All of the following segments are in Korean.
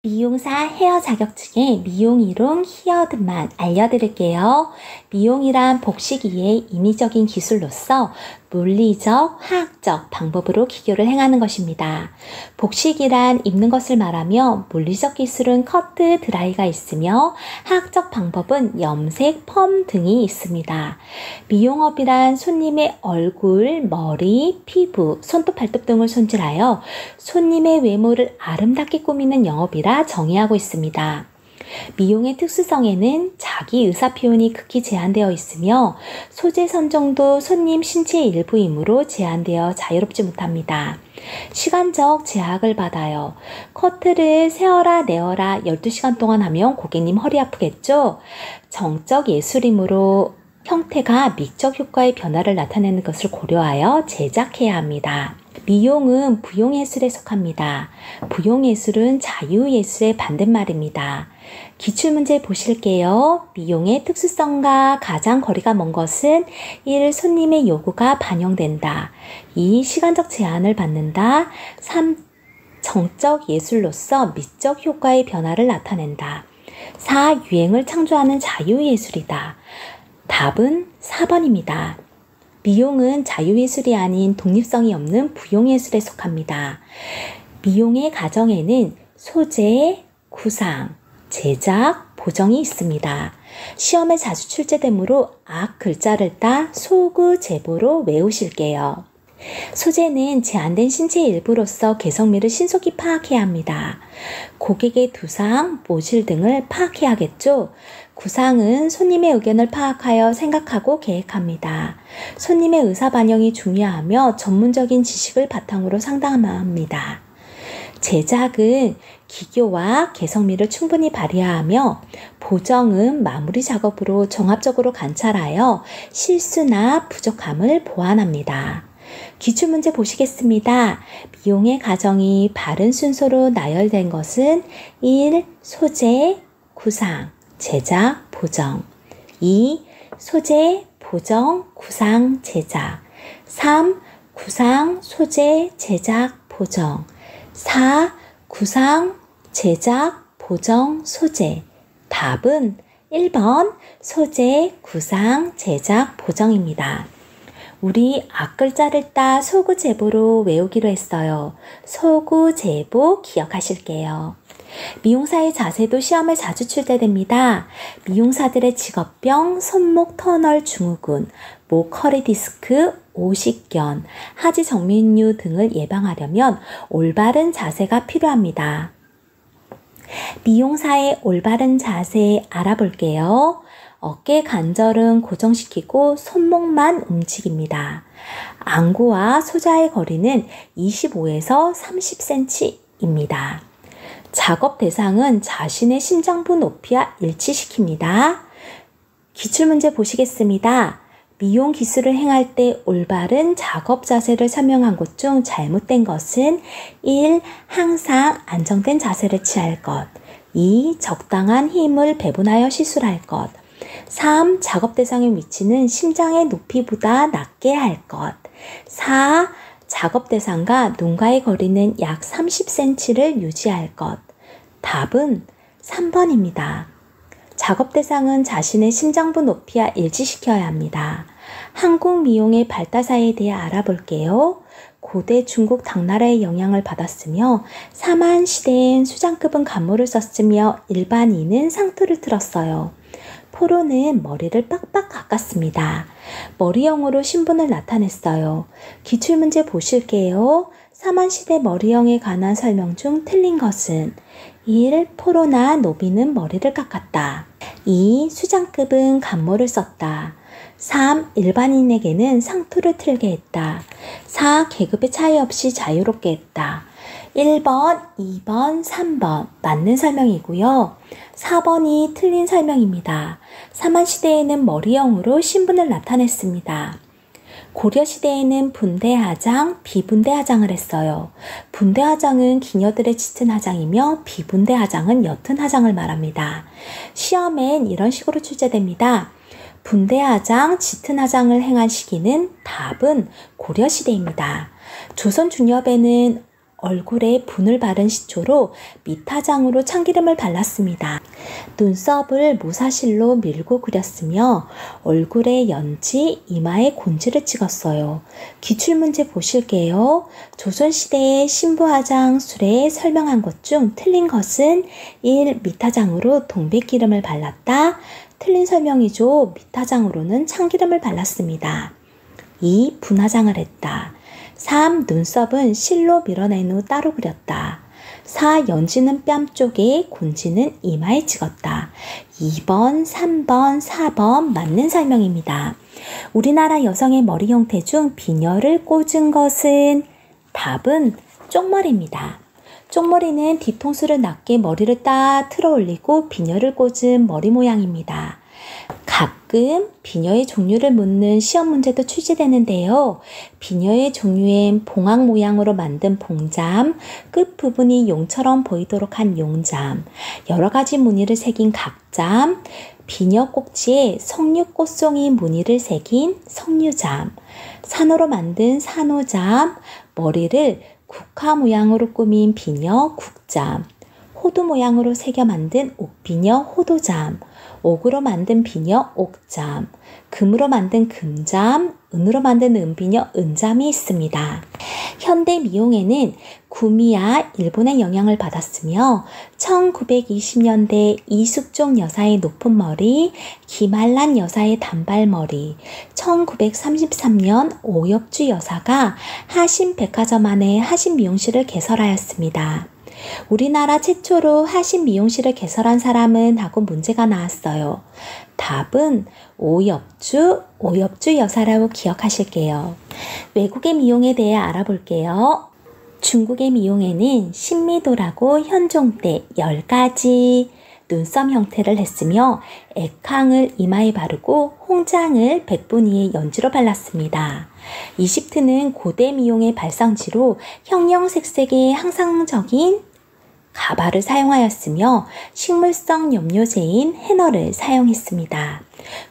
미용사 헤어 자격증의 미용이론 키워드만 알려드릴게요. 미용이란 복식이의 인위적인 기술로서 물리적, 화학적 방법으로 기교를 행하는 것입니다. 복식이란 입는 것을 말하며 물리적 기술은 커트, 드라이가 있으며 화학적 방법은 염색, 펌 등이 있습니다. 미용업이란 손님의 얼굴, 머리, 피부, 손톱, 발톱 등을 손질하여 손님의 외모를 아름답게 꾸미는 영업이라 정의하고 있습니다. 미용의 특수성에는 자기 의사 표현이 극히 제한되어 있으며 소재 선정도 손님 신체 일부이므로 제한되어 자유롭지 못합니다. 시간적 제약을 받아요. 커트를 세어라 내어라 12시간 동안 하면 고객님 허리 아프겠죠? 정적 예술이므로 형태가 미적 효과의 변화를 나타내는 것을 고려하여 제작해야 합니다. 미용은 부용예술에 속합니다. 부용예술은 자유예술의 반대말입니다. 기출문제 보실게요. 미용의 특수성과 가장 거리가 먼 것은 1. 손님의 요구가 반영된다. 2. 시간적 제한을 받는다. 3. 정적 예술로서 미적 효과의 변화를 나타낸다. 4. 유행을 창조하는 자유예술이다. 답은 4번입니다. 미용은 자유예술이 아닌 독립성이 없는 부용예술에 속합니다. 미용의 과정에는 소재, 구상, 제작, 보정이 있습니다. 시험에 자주 출제되므로 앞 글자를 따 소구, 제보로 외우실게요. 소재는 제한된 신체 일부로서 개성미를 신속히 파악해야 합니다. 고객의 두상, 모질 등을 파악해야겠죠? 구상은 손님의 의견을 파악하여 생각하고 계획합니다. 손님의 의사 반영이 중요하며 전문적인 지식을 바탕으로 상담합니다. 제작은 기교와 개성미를 충분히 발휘하며 보정은 마무리 작업으로 종합적으로 관찰하여 실수나 부족함을 보완합니다. 기출문제 보시겠습니다. 미용의 과정이 바른 순서로 나열된 것은 1. 소재, 구상, 제작, 보정 2. 소재, 보정, 구상, 제작 3. 구상, 소재, 제작, 보정 4. 구상, 제작, 보정, 소재 답은 1번 소재, 구상, 제작, 보정입니다. 우리 앞글자를 따 소구, 제보로 외우기로 했어요. 소구, 제보 기억하실게요. 미용사의 자세도 시험에 자주 출제됩니다. 미용사들의 직업병, 손목 터널 증후군, 목 허리 디스크, 오십견, 하지 정맥류 등을 예방하려면 올바른 자세가 필요합니다. 미용사의 올바른 자세 알아볼게요. 어깨 관절은 고정시키고 손목만 움직입니다. 안구와 소자의 거리는 25에서 30cm입니다. 작업 대상은 자신의 심장부 높이와 일치시킵니다. 기출문제 보시겠습니다. 미용 기술을 행할 때 올바른 작업 자세를 설명한 것 중 잘못된 것은 1. 항상 안정된 자세를 취할 것 2. 적당한 힘을 배분하여 시술할 것 3. 작업 대상의 위치는 심장의 높이보다 낮게 할 것 4. 작업 대상과 눈과의 거리는 약 30cm를 유지할 것 답은 3번입니다. 작업 대상은 자신의 심장부 높이와 일치시켜야 합니다. 한국 미용의 발달사에 대해 알아볼게요. 고대 중국 당나라의 영향을 받았으며 사만 시대엔 수장급은 간모를 썼으며 일반인은 상투를 틀었어요. 포로는 머리를 빡빡 깎았습니다. 머리형으로 신분을 나타냈어요. 기출문제 보실게요. 사만시대 머리형에 관한 설명 중 틀린 것은 1. 포로나 노비는 머리를 깎았다. 2. 수장급은 간모를 썼다. 3. 일반인에게는 상투를 틀게 했다. 4. 계급의 차이 없이 자유롭게 했다. 1번, 2번, 3번 맞는 설명이고요. 4번이 틀린 설명입니다. 사만시대에는 머리형으로 신분을 나타냈습니다. 고려시대에는 분대하장, 비분대하장을 했어요. 분대하장은 기녀들의 짙은 화장이며 비분대하장은 옅은 화장을 말합니다. 시험엔 이런 식으로 출제됩니다. 분대하장, 짙은 화장을 행한 시기는 답은 고려시대입니다. 조선 중엽에는 얼굴에 분을 바른 시초로 밑화장으로 참기름을 발랐습니다. 눈썹을 모사실로 밀고 그렸으며 얼굴에 연지, 이마에 곤지를 찍었어요. 기출문제 보실게요. 조선시대의 신부화장술에 설명한 것 중 틀린 것은 1. 밑화장으로 동백기름을 발랐다. 틀린 설명이죠. 밑화장으로는 참기름을 발랐습니다. 2. 분화장을 했다. 3. 눈썹은 실로 밀어낸 후 따로 그렸다. 4. 연지는 뺨 쪽에, 곤지는 이마에 찍었다. 2번, 3번, 4번 맞는 설명입니다. 우리나라 여성의 머리 형태 중 비녀를 꽂은 것은 답은 쪽머리입니다. 쪽머리는 뒤통수를 낮게 머리를 딱 틀어 올리고 비녀를 꽂은 머리 모양입니다. 가끔 비녀의 종류를 묻는 시험 문제도 출제되는데요. 비녀의 종류엔 봉황 모양으로 만든 봉잠, 끝부분이 용처럼 보이도록 한 용잠, 여러 가지 무늬를 새긴 각잠, 비녀 꼭지에 석류꽃송이 무늬를 새긴 석류잠, 산호로 만든 산호잠, 머리를 국화 모양으로 꾸민 비녀 국잠, 호두 모양으로 새겨 만든 옥비녀 호도잠, 옥으로 만든 비녀 옥잠, 금으로 만든 금잠, 은으로 만든 은비녀 은잠이 있습니다. 현대 미용에는 구미야 일본의 영향을 받았으며 1920년대 이숙종 여사의 높은 머리, 김한란 여사의 단발머리, 1933년 오엽주 여사가 하신 백화점 안에 하신 미용실을 개설하였습니다. 우리나라 최초로 하신 미용실을 개설한 사람은 하고 문제가 나왔어요. 답은 오엽주 여사라고 기억하실게요. 외국의 미용에 대해 알아볼게요. 중국의 미용에는 신미도라고 현종 때 10가지 눈썹 형태를 했으며 액황을 이마에 바르고 홍장을 백분위에 연지로 발랐습니다. 이집트는 고대 미용의 발상지로 형형색색의 항상적인 가발을 사용하였으며 식물성 염료제인 헤너를 사용했습니다.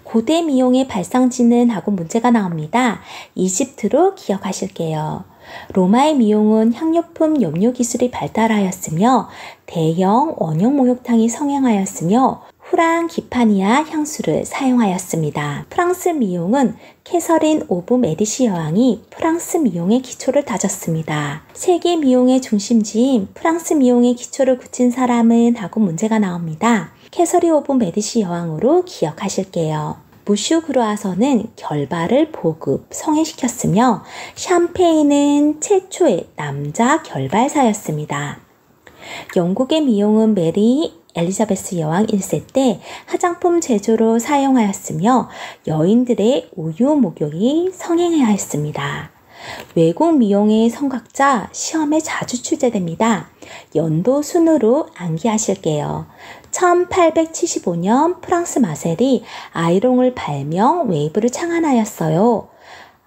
고대 미용의 발상지는 하고 문제가 나옵니다. 이집트로 기억하실게요. 로마의 미용은 향료품 염료 기술이 발달하였으며 대형 원형 목욕탕이 성행하였으며 후랑기파니아 향수를 사용하였습니다. 프랑스 미용은 캐서린 오브 메디시 여왕이 프랑스 미용의 기초를 다졌습니다. 세계 미용의 중심지인 프랑스 미용의 기초를 굳힌 사람은 하고 문제가 나옵니다. 캐서린 오브 메디시 여왕으로 기억하실게요. 무슈그로아서는 결발을 보급, 성행시켰으며 샴페인은 최초의 남자 결발사였습니다. 영국의 미용은 메리 엘리자베스 여왕 1세 때 화장품 제조로 사용하였으며 여인들의 우유 목욕이 성행하였습니다. 외국 미용의 성각자 시험에 자주 출제됩니다. 연도 순으로 암기하실게요. 1875년 프랑스 마셀이 아이롱을 발명, 웨이브를 창안하였어요.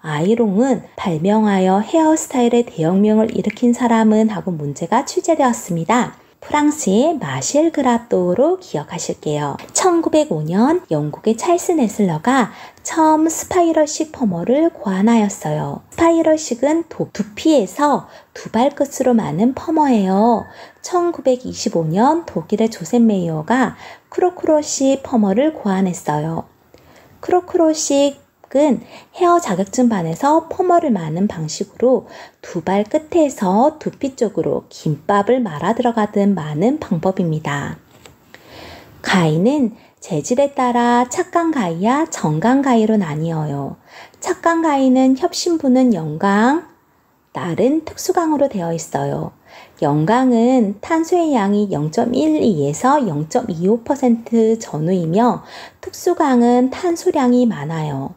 아이롱은 발명하여 헤어스타일의 대혁명을 일으킨 사람은 하고 문제가 출제되었습니다. 프랑스의 마셸 그라또로 기억하실게요. 1905년 영국의 찰스 네슬러가 처음 스파이럴식 퍼머를 고안하였어요. 스파이럴식은 두피에서 두 발끝으로 마는 퍼머예요. 1925년 독일의 조셉 메이어가 크로크로식 퍼머를 고안했어요. 크로크로식 은 헤어 자격증 반에서 퍼머를 마는 방식으로 두 발 끝에서 두피 쪽으로 김밥을 말아 들어가듯 마는 방법입니다. 가위는 재질에 따라 착강 가위와 정강 가위로 나뉘어요. 착강 가위는 협심부는 영강, 날은 특수강으로 되어 있어요. 영강은 탄소의 양이 0.12에서 0.25% 전후이며 특수강은 탄소량이 많아요.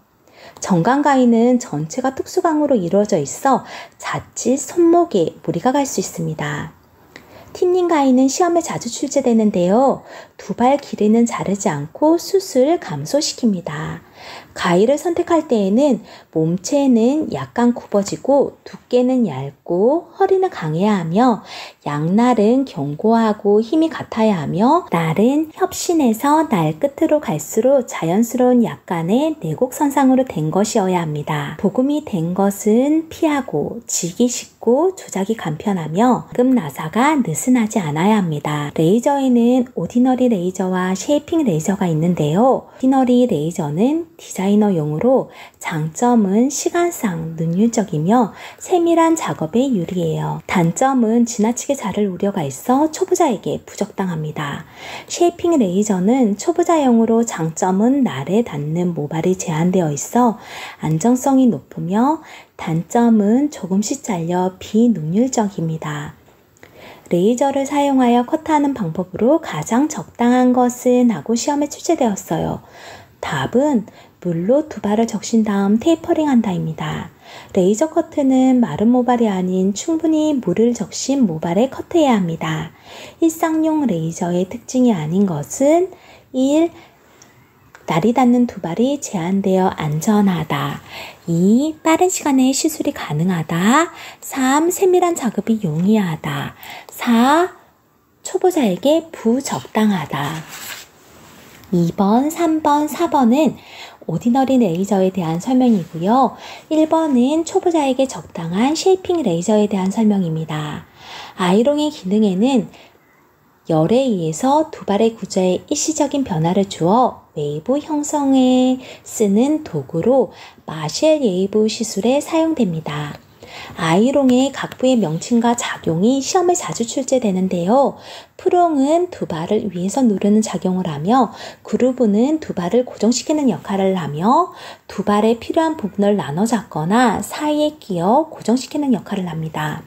정강가위는 전체가 특수강으로 이루어져 있어 자칫 손목에 무리가 갈 수 있습니다. 틴닝 가위는 시험에 자주 출제되는데요. 두 발 길이는 자르지 않고 숱을 감소시킵니다. 가위를 선택할 때에는 몸체는 약간 굽어지고 두께는 얇고 허리는 강해야 하며 양날은 견고하고 힘이 같아야 하며 날은 협신해서 날 끝으로 갈수록 자연스러운 약간의 내곡선상으로 된 것이어야 합니다. 도금이 된 것은 피하고 지기 쉽고 조작이 간편하며 나사가 느슨하지 않아야 합니다. 레이저에는 오디너리 레이저와 쉐이핑 레이저가 있는데요. 오디너리 레이저는 디자이너용으로 장점은 시간상 능률적이며 세밀한 작업에 유리해요. 단점은 지나치게 자를 우려가 있어 초보자에게 부적당합니다. 쉐이핑 레이저는 초보자용으로 장점은 날에 닿는 모발이 제한되어 있어 안정성이 높으며 단점은 조금씩 잘려 비능률적입니다. 레이저를 사용하여 커트하는 방법으로 가장 적당한 것은 하고 시험에 출제되었어요. 답은 물로 두발을 적신 다음 테이퍼링 한다입니다. 레이저 커트는 마른 모발이 아닌 충분히 물을 적신 모발에 커트해야 합니다. 일상용 레이저의 특징이 아닌 것은 1. 날이 닿는 두발이 제한되어 안전하다. 2. 빠른 시간에 시술이 가능하다. 3. 세밀한 작업이 용이하다. 4. 초보자에게 부적당하다. 2번, 3번, 4번은 오디너리 레이저에 대한 설명이고요. 1번은 초보자에게 적당한 쉐이핑 레이저에 대한 설명입니다. 아이롱의 기능에는 열에 의해서 두발의 구조에 일시적인 변화를 주어 웨이브 형성에 쓰는 도구로 마셸 웨이브 시술에 사용됩니다. 아이롱의 각부의 명칭과 작용이 시험에 자주 출제되는데요. 프롱은 두발을 위에서 누르는 작용을 하며 그루브는 두발을 고정시키는 역할을 하며 두발에 필요한 부분을 나눠 잡거나 사이에 끼어 고정시키는 역할을 합니다.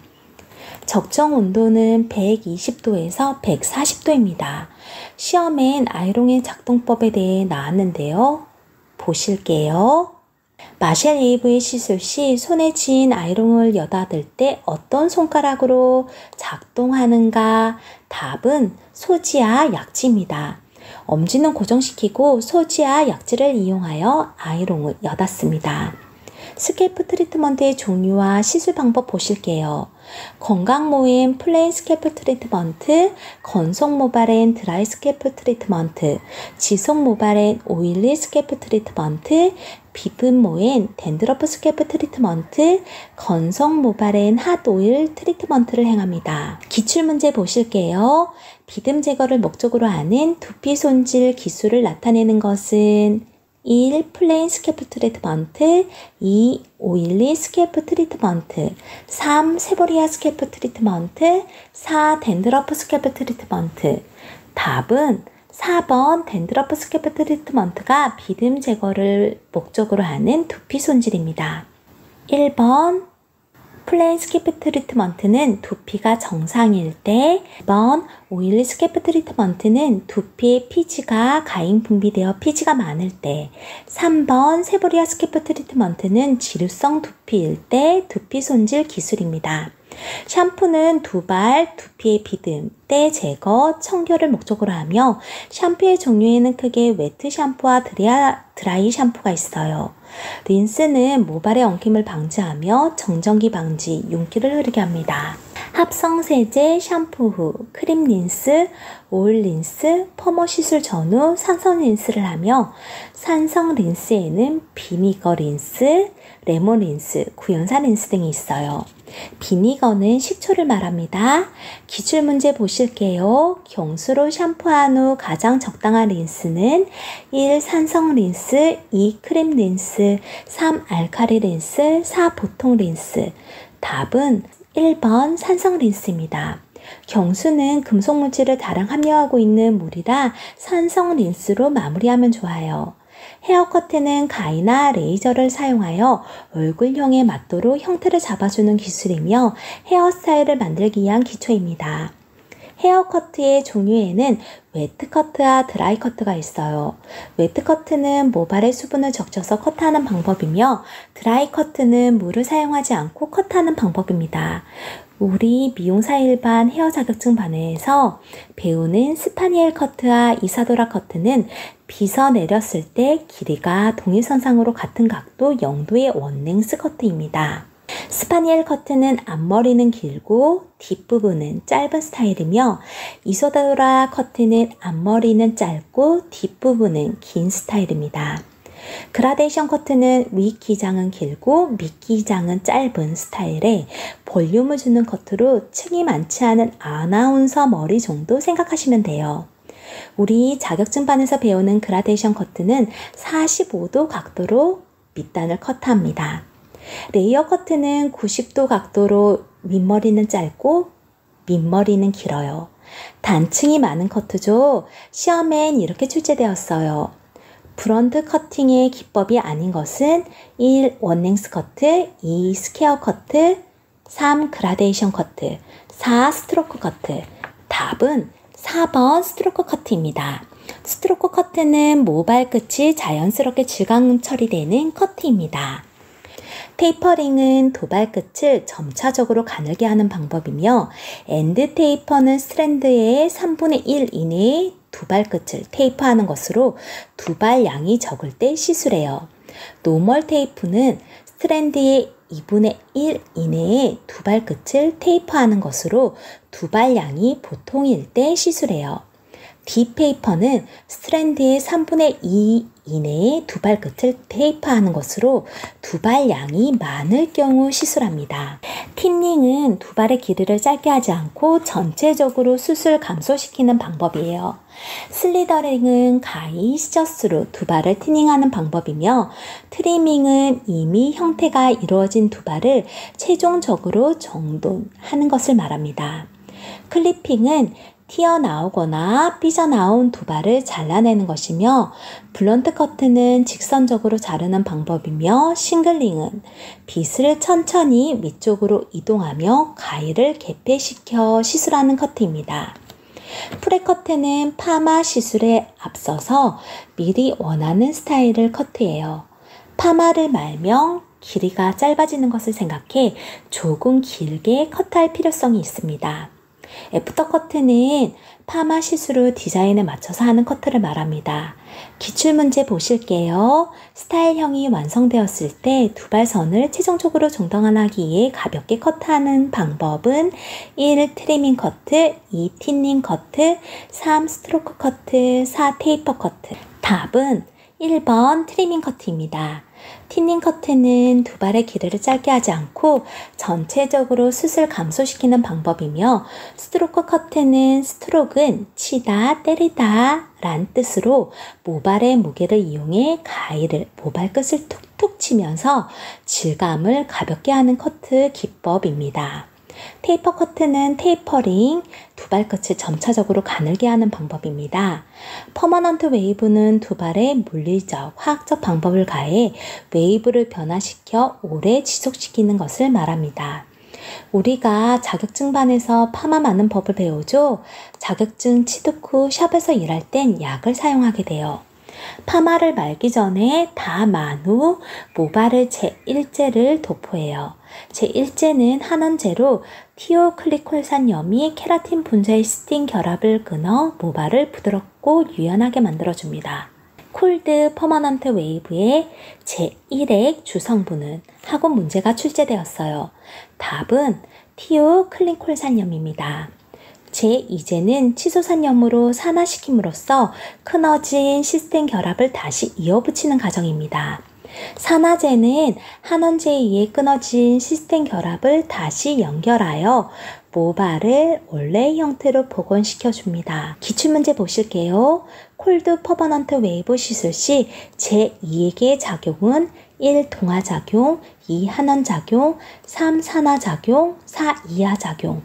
적정 온도는 120도에서 140도입니다. 시험엔 아이롱의 작동법에 대해 나왔는데요. 보실게요. 마셸 웨이브의 시술 시 손에 쥔 아이롱을 여닫을 때 어떤 손가락으로 작동하는가? 답은 소지와 약지입니다. 엄지는 고정시키고 소지와 약지를 이용하여 아이롱을 여닫습니다. 스캘프 트리트먼트의 종류와 시술 방법 보실게요. 건강모엔 플레인 스캘프 트리트먼트, 건성 모발엔 드라이 스캘프 트리트먼트, 지속 모발엔 오일리 스캘프 트리트먼트, 비듬모엔 댄드러프 스캘프 트리트먼트, 건성 모발엔 핫오일 트리트먼트를 행합니다. 기출문제 보실게요. 비듬 제거를 목적으로 하는 두피 손질 기술을 나타내는 것은 1. 플레인 스캘프 트리트먼트, 2. 오일리 스캘프 트리트먼트, 3. 세보리아 스캘프 트리트먼트, 4. 댄드러프 스캘프 트리트먼트. 답은 4번 댄드러프 스캘프 트리트먼트가 비듬 제거를 목적으로 하는 두피 손질입니다. 1번 플레인 스캘프 트리트먼트는 두피가 정상일 때, 2번 오일리 스캘프 트리트먼트는 두피에 피지가 가잉 분비되어 피지가 많을 때, 3번 세보리아 스캘프 트리트먼트는 지루성 두피일 때 두피 손질 기술입니다. 샴푸는 두발, 두피의 비듬, 때 제거, 청결을 목적으로 하며 샴푸의 종류에는 크게 웨트 샴푸와 드라이 샴푸가 있어요. 린스는 모발의 엉킴을 방지하며 정전기 방지, 윤기를 흐르게 합니다. 합성 세제, 샴푸 후, 크림 린스, 오일 린스, 펌어 시술 전후 산성 린스를 하며 산성 린스에는 비니거 린스, 레몬 린스, 구연산 린스 등이 있어요. 비니거는 식초를 말합니다. 기출문제 보실게요. 경수로 샴푸한 후 가장 적당한 린스는 1. 산성 린스, 2. 크림 린스, 3. 알칼리 린스, 4. 보통 린스. 답은 1번 산성 린스입니다. 경수는 금속 물질을 다량 함유하고 있는 물이라 산성 린스로 마무리하면 좋아요. 헤어커트는 가위나 레이저를 사용하여 얼굴형에 맞도록 형태를 잡아주는 기술이며 헤어스타일을 만들기 위한 기초입니다. 헤어커트의 종류에는 웨트커트와 드라이커트가 있어요. 웨트커트는 모발의 수분을 적셔서 커트하는 방법이며 드라이커트는 물을 사용하지 않고 커트하는 방법입니다. 우리 미용사 일반 헤어 자격증 반에서 배우는 스파니엘 커트와 이사도라 커트는 빗어 내렸을 때 길이가 동일선상으로 같은 각도 0도의 원랭스 커트입니다. 스파니엘 커트는 앞머리는 길고 뒷부분은 짧은 스타일이며 이사도라 커트는 앞머리는 짧고 뒷부분은 긴 스타일입니다. 그라데이션 커트는 윗기장은 길고 밑기장은 짧은 스타일에 볼륨을 주는 커트로 층이 많지 않은 아나운서 머리 정도 생각하시면 돼요. 우리 자격증반에서 배우는 그라데이션 커트는 45도 각도로 밑단을 커트합니다. 레이어 커트는 90도 각도로 윗머리는 짧고 밑머리는 길어요. 단층이 많은 커트죠. 시험엔 이렇게 출제되었어요. 브런드 커팅의 기법이 아닌 것은 1. 원랭스 커트, 2. 스퀘어 커트, 3. 그라데이션 커트, 4. 스트로크 커트. 답은 4번 스트로크 커트입니다. 스트로크 커트는 모발 끝이 자연스럽게 질감 처리되는 커트입니다. 테이퍼링은 도발 끝을 점차적으로 가늘게 하는 방법이며 엔드 테이퍼는 스트랜드의 3분의 1 이내에 두발 끝을 테이프하는 것으로 두발 양이 적을 때 시술해요. 노멀 테이프는 스트랜드의 2분의 1 이내에 두발 끝을 테이프하는 것으로 두발 양이 보통일 때 시술해요. 딥페이퍼는 스트랜드의 3분의 2 이내에 두발 끝을 테이프하는 것으로 두발 양이 많을 경우 시술합니다. 틴닝은 두발의 길이를 짧게 하지 않고 전체적으로 숱을 감소시키는 방법이에요. 슬리더링은 가위, 시저스로 두발을 티닝하는 방법이며 트리밍은 이미 형태가 이루어진 두발을 최종적으로 정돈하는 것을 말합니다. 클리핑은 튀어나오거나 삐져나온 두발을 잘라내는 것이며 블런트 커트는 직선적으로 자르는 방법이며 싱글링은 빗을 천천히 위쪽으로 이동하며 가위를 개폐시켜 시술하는 커트입니다. 프레 커트는 파마 시술에 앞서서 미리 원하는 스타일을 커트해요. 파마를 말며 길이가 짧아지는 것을 생각해 조금 길게 커트할 필요성이 있습니다. 애프터 커트는 파마 시술 후 디자인에 맞춰서 하는 커트를 말합니다. 기출문제 보실게요. 스타일형이 완성되었을 때 두발선을 최종적으로 정돈하기 위해 가볍게 커트하는 방법은 1. 트리밍 커트, 2. 틴닝 커트, 3. 스트로크 커트, 4. 테이퍼 커트. 답은 1번 트리밍 커트입니다. 틴닝 커트는 두발의 길이를 짧게 하지 않고 전체적으로 숱을 감소시키는 방법이며 스트로크 커트는 스트로크는 치다, 때리다 란 뜻으로 모발의 무게를 이용해 가위를 모발 끝을 툭툭 치면서 질감을 가볍게 하는 커트 기법입니다. 테이퍼 커트는 테이퍼링, 두발 끝을 점차적으로 가늘게 하는 방법입니다. 퍼머넌트 웨이브는 두발의 물리적, 화학적 방법을 가해 웨이브를 변화시켜 오래 지속시키는 것을 말합니다. 우리가 자격증반에서 파마 많은 법을 배우죠. 자격증 취득 후 샵에서 일할 땐 약을 사용하게 돼요. 파마를 말기 전에 다 만 후 모발을 제1제를 도포해요. 제1제는 한원제로 티오클리콜산염이 케라틴 분자의 시스틴 결합을 끊어 모발을 부드럽고 유연하게 만들어줍니다. 콜드 퍼머넌트 웨이브의 제1액 주성분은 학원 문제가 출제되었어요. 답은 티오클리콜산염입니다. 제2제는 치소산염으로 산화시킴으로써 끊어진 시스템 결합을 다시 이어붙이는 과정입니다. 산화제는 한원제에 의해 끊어진 시스템 결합을 다시 연결하여 모발을 원래의 형태로 복원시켜줍니다. 기출문제 보실게요. 콜드 퍼머넌트 웨이브 시술 시 제2액의 작용은 1. 동화작용, 2. 한원작용, 3. 산화작용, 4. 이하작용.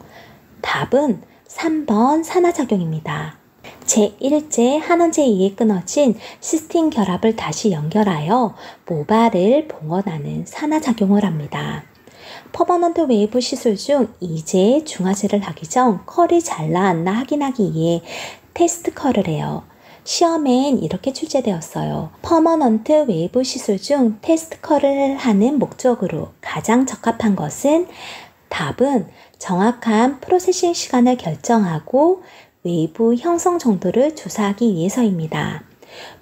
답은 3번 산화작용입니다. 제1제 한원제에 의해 끊어진 시스틴 결합을 다시 연결하여 모발을 봉헌하는 산화작용을 합니다. 퍼머넌트 웨이브 시술 중 2제 중화제를 하기 전 컬이 잘 나왔나 확인하기 위해 테스트 컬을 해요. 시험엔 이렇게 출제되었어요. 퍼머넌트 웨이브 시술 중 테스트 컬을 하는 목적으로 가장 적합한 것은 답은 정확한 프로세싱 시간을 결정하고 웨이브 형성 정도를 조사하기 위해서입니다.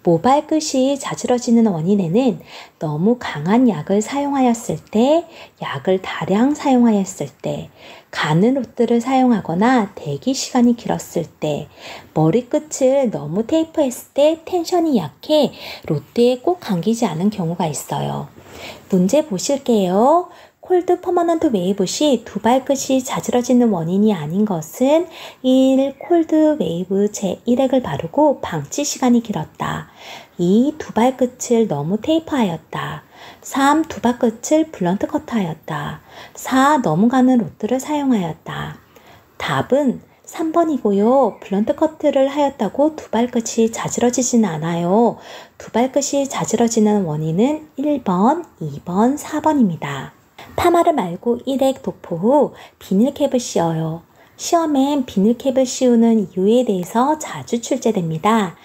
모발 끝이 자지러지는 원인에는 너무 강한 약을 사용하였을 때, 약을 다량 사용하였을 때, 가는 롯들을 사용하거나 대기 시간이 길었을 때, 머리끝을 너무 테이프했을 때 텐션이 약해 롯드에 꼭 감기지 않은 경우가 있어요. 문제 보실게요. 콜드 퍼머넌트 웨이브 시 두 발끝이 자지러지는 원인이 아닌 것은 1. 콜드 웨이브 제1액을 바르고 방치 시간이 길었다. 2. 두 발끝을 너무 테이프하였다. 3. 두 발끝을 블런트 커트하였다. 4. 너무 가는 롯들을 사용하였다. 답은 3번이고요. 블런트 커트를 하였다고 두 발끝이 자지러지지는 않아요. 두 발끝이 자지러지는 원인은 1번, 2번, 4번입니다. 파마를 말고 1액 도포 후 비닐캡을 씌워요. 시험엔 비닐캡을 씌우는 이유에 대해서 자주 출제됩니다.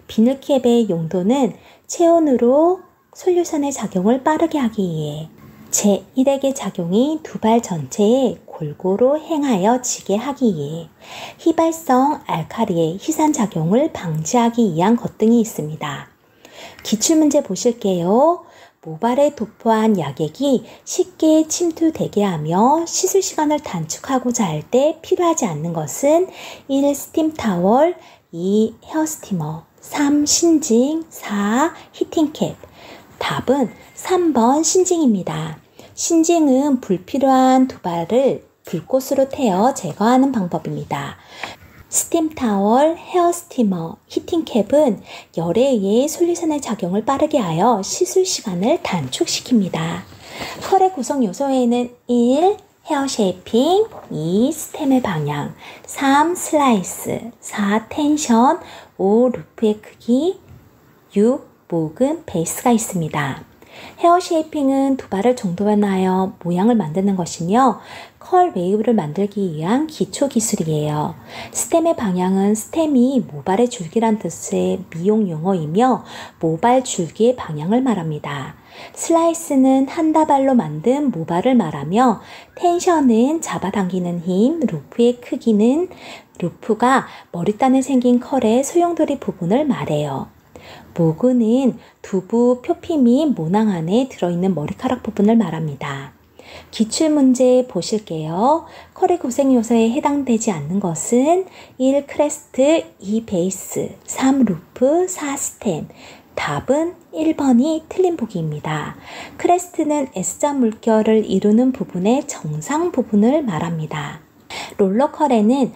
비닐캡의 용도는 체온으로 솔루션의 작용을 빠르게 하기 위해 제1액의 작용이 두 발 전체에 골고루 행하여 지게 하기 위해 휘발성 알칼리의 희산작용을 방지하기 위한 것 등이 있습니다. 기출문제 보실게요. 모발에 도포한 약액이 쉽게 침투되게 하며 시술 시간을 단축하고자 할 때 필요하지 않는 것은 1. 스팀 타월, 2. 헤어 스티머, 3. 신징, 4. 히팅캡. 답은 3번 신징입니다. 신징은 불필요한 두발을 불꽃으로 태워 제거하는 방법입니다. 스팀 타월, 헤어 스티머, 히팅캡은 열에 의해 솔루션의 작용을 빠르게 하여 시술 시간을 단축시킵니다. 컬의 구성 요소에는 1. 헤어 쉐이핑, 2. 스템의 방향, 3. 슬라이스, 4. 텐션, 5. 루프의 크기, 6. 목은 베이스가 있습니다. 헤어 쉐이핑은 두발을 정돈하여 모양을 만드는 것이며 컬 웨이브를 만들기 위한 기초 기술이에요. 스템의 방향은 스템이 모발의 줄기란 뜻의 미용 용어이며 모발 줄기의 방향을 말합니다. 슬라이스는 한 다발로 만든 모발을 말하며 텐션은 잡아당기는 힘, 루프의 크기는 루프가 머리단에 생긴 컬의 소용돌이 부분을 말해요. 모근은 두부, 표피 및 모낭 안에 들어있는 머리카락 부분을 말합니다. 기출문제 보실게요. 컬의 구성 요소에 해당되지 않는 것은 1. 크레스트, 2. 베이스, 3. 루프, 4. 스템. 답은 1번이 틀린 보기입니다. 크레스트는 S자 물결을 이루는 부분의 정상 부분을 말합니다. 롤러컬에는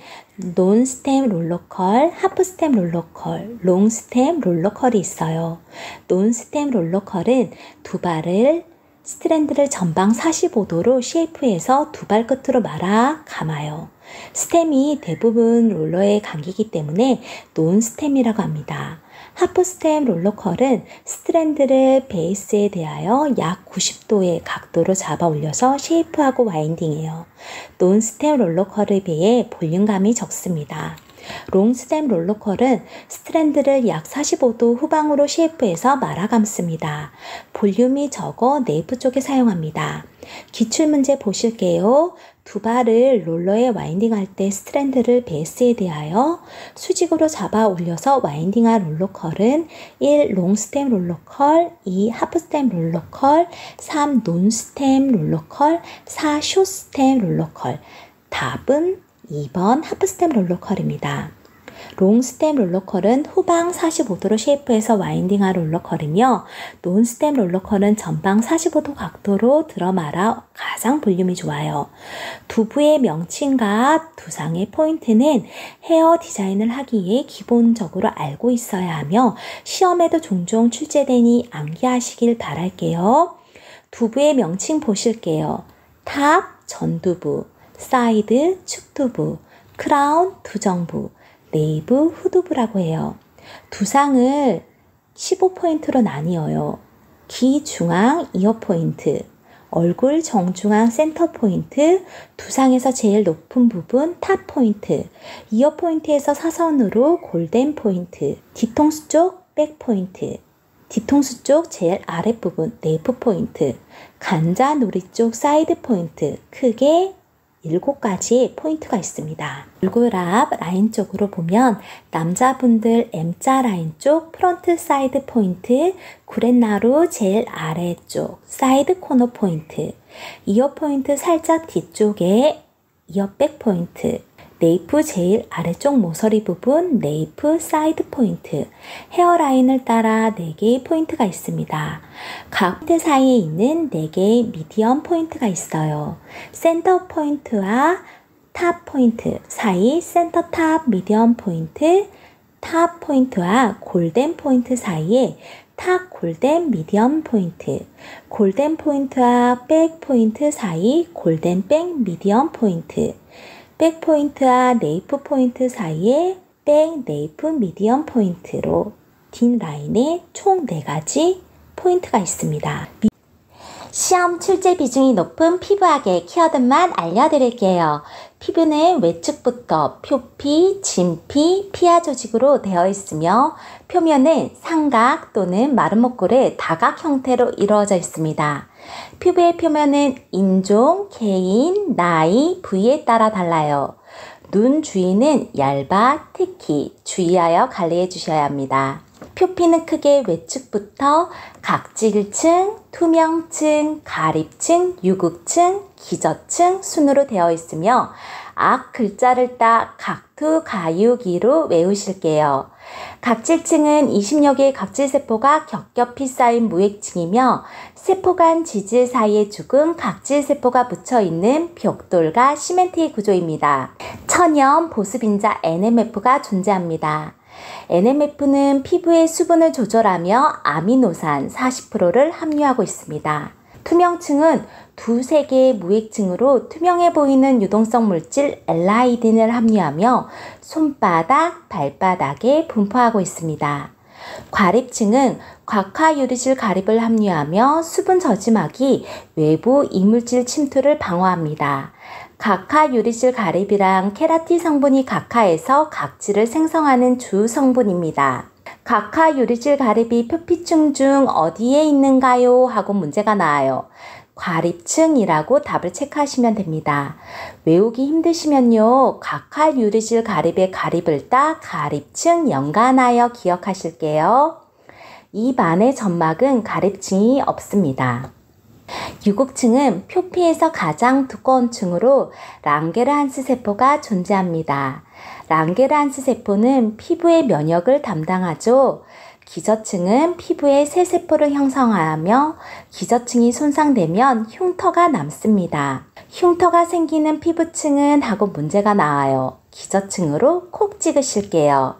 논스템 롤러컬, 하프스템 롤러컬, 롱스템 롤러컬이 있어요. 논스템 롤러컬은 두 발을 스트랜드를 전방 45도로 쉐이프해서 두 발 끝으로 말아 감아요. 스템이 대부분 롤러에 감기기 때문에 논스템이라고 합니다. 하프스템 롤러컬은 스트랜드를 베이스에 대하여 약 90도의 각도로 잡아 올려서 쉐이프하고 와인딩해요. 논스템 롤러컬에 비해 볼륨감이 적습니다. 롱스템 롤러컬은 스트랜드를 약 45도 후방으로 쉐이프해서 말아 감습니다. 볼륨이 적어 내부 쪽에 사용합니다. 기출문제 보실게요. 두 발을 롤러에 와인딩할 때 스트랜드를 베이스에 대하여 수직으로 잡아 올려서 와인딩한 롤러컬은 1. 롱스템 롤러컬, 2. 하프스템 롤러컬, 3. 논스템 롤러컬, 4. 숏스템 롤러컬. 답은 2번 하프스템 롤러컬입니다. 롱스템 롤러컬은 후방 45도로 쉐이프해서 와인딩한 롤러컬이며 논스템 롤러컬은 전방 45도 각도로 들어 말아 가장 볼륨이 좋아요. 두부의 명칭과 두상의 포인트는 헤어 디자인을 하기 위해 기본적으로 알고 있어야 하며 시험에도 종종 출제되니 암기하시길 바랄게요. 두부의 명칭 보실게요. 탑, 전두부, 사이드, 축두부, 크라운, 두정부, 네이브, 후두부라고 해요. 두상을 15포인트로 나뉘어요. 귀 중앙 이어 포인트, 얼굴 정중앙 센터 포인트, 두상에서 제일 높은 부분 탑 포인트, 이어 포인트에서 사선으로 골덴 포인트, 뒤통수 쪽 백 포인트, 뒤통수 쪽 제일 아랫부분 네이프 포인트, 간자 놀이 쪽 사이드 포인트, 크게 7가지 포인트가 있습니다. 얼굴 앞 라인 쪽으로 보면 남자분들 M자 라인 쪽 프론트 사이드 포인트, 구렛나루 제일 아래쪽 사이드 코너 포인트, 이어 포인트 살짝 뒤쪽에 이어백 포인트, 네이프 제일 아래쪽 모서리 부분 네이프 사이드 포인트, 헤어라인을 따라 4개의 포인트가 있습니다. 각 포인트 사이에 있는 4개의 미디엄 포인트가 있어요. 센터 포인트와 탑 포인트 사이 센터 탑 미디엄 포인트, 탑 포인트와 골덴 포인트 사이에 탑 골덴 미디엄 포인트, 골덴 포인트와 백 포인트 사이 골덴 백 미디엄 포인트, 백 포인트와 네이프 포인트 사이에 백 네이프 미디엄 포인트로 긴 라인에 총 4가지 포인트가 있습니다. 시험 출제 비중이 높은 피부학의 키워드만 알려드릴게요. 피부는 외측부터 표피, 진피, 피하 조직으로 되어 있으며 표면은 삼각 또는 마름모꼴의 다각 형태로 이루어져 있습니다. 피부의 표면은 인종, 개인, 나이, 부위에 따라 달라요. 눈 주위는 얇아 특히 주의하여 관리해 주셔야 합니다. 표피는 크게 외측부터 각질층, 투명층, 가립층, 유극층, 기저층 순으로 되어 있으며 앞 글자를 따 각투, 가유기로 외우실게요. 각질층은 20여 개의 각질세포가 겹겹이 쌓인 무액층이며 세포 간 지질 사이에 죽은 각질세포가 묻혀있는 벽돌과 시멘트의 구조입니다. 천연 보습인자 NMF가 존재합니다. NMF는 피부의 수분을 조절하며 아미노산 40%를 함유하고 있습니다. 투명층은 2-3개의 무액층으로 투명해 보이는 유동성 물질 엘라이딘을 함유하며 손바닥, 발바닥에 분포하고 있습니다. 과립층은 곽화유리질 가립을 함유하며 수분 저지막이 외부 이물질 침투를 방어합니다. 각화유리질 가립이랑 케라틴 성분이 각화에서 각질을 생성하는 주 성분입니다. 각화유리질 가립이 표피층 중 어디에 있는가요? 하고 문제가 나와요. 과립층이라고 답을 체크하시면 됩니다. 외우기 힘드시면요. 각화유리질 가립의 가립을 따 가립층 연관하여 기억하실게요. 입 안의 점막은 가립층이 없습니다. 유극층은 표피에서 가장 두꺼운 층으로 랑게르한스 세포가 존재합니다. 랑게르한스 세포는 피부의 면역을 담당하죠. 기저층은 피부에 새 세포를 형성하며 기저층이 손상되면 흉터가 남습니다. 흉터가 생기는 피부층은 하고 문제가 나와요. 기저층으로 콕 찍으실게요.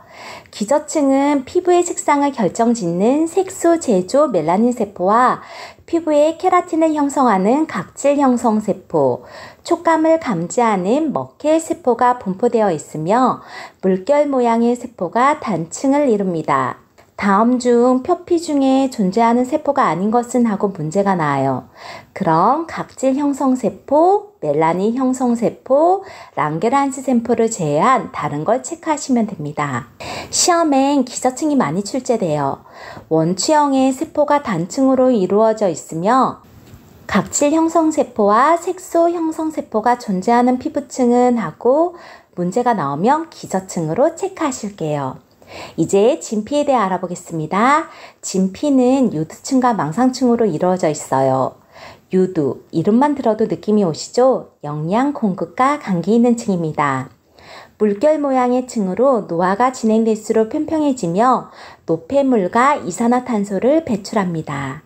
기저층은 피부의 색상을 결정짓는 색소 제조 멜라닌 세포와 피부에 케라틴을 형성하는 각질 형성 세포, 촉감을 감지하는 머켈 세포가 분포되어 있으며 물결 모양의 세포가 단층을 이룹니다. 다음 중 표피 중에 존재하는 세포가 아닌 것은 하고 문제가 나와요. 그럼 각질 형성세포, 멜라닌 형성세포, 랑게르한스 세포를 제외한 다른 걸 체크하시면 됩니다. 시험엔 기저층이 많이 출제돼요. 원추형의 세포가 단층으로 이루어져 있으며 각질 형성세포와 색소 형성세포가 존재하는 피부층은 하고 문제가 나오면 기저층으로 체크하실게요. 이제 진피에 대해 알아보겠습니다. 진피는 유두층과 망상층으로 이루어져 있어요. 유두, 이름만 들어도 느낌이 오시죠? 영양 공급과 관계 있는 층입니다. 물결 모양의 층으로 노화가 진행될수록 평평해지며 노폐물과 이산화탄소를 배출합니다.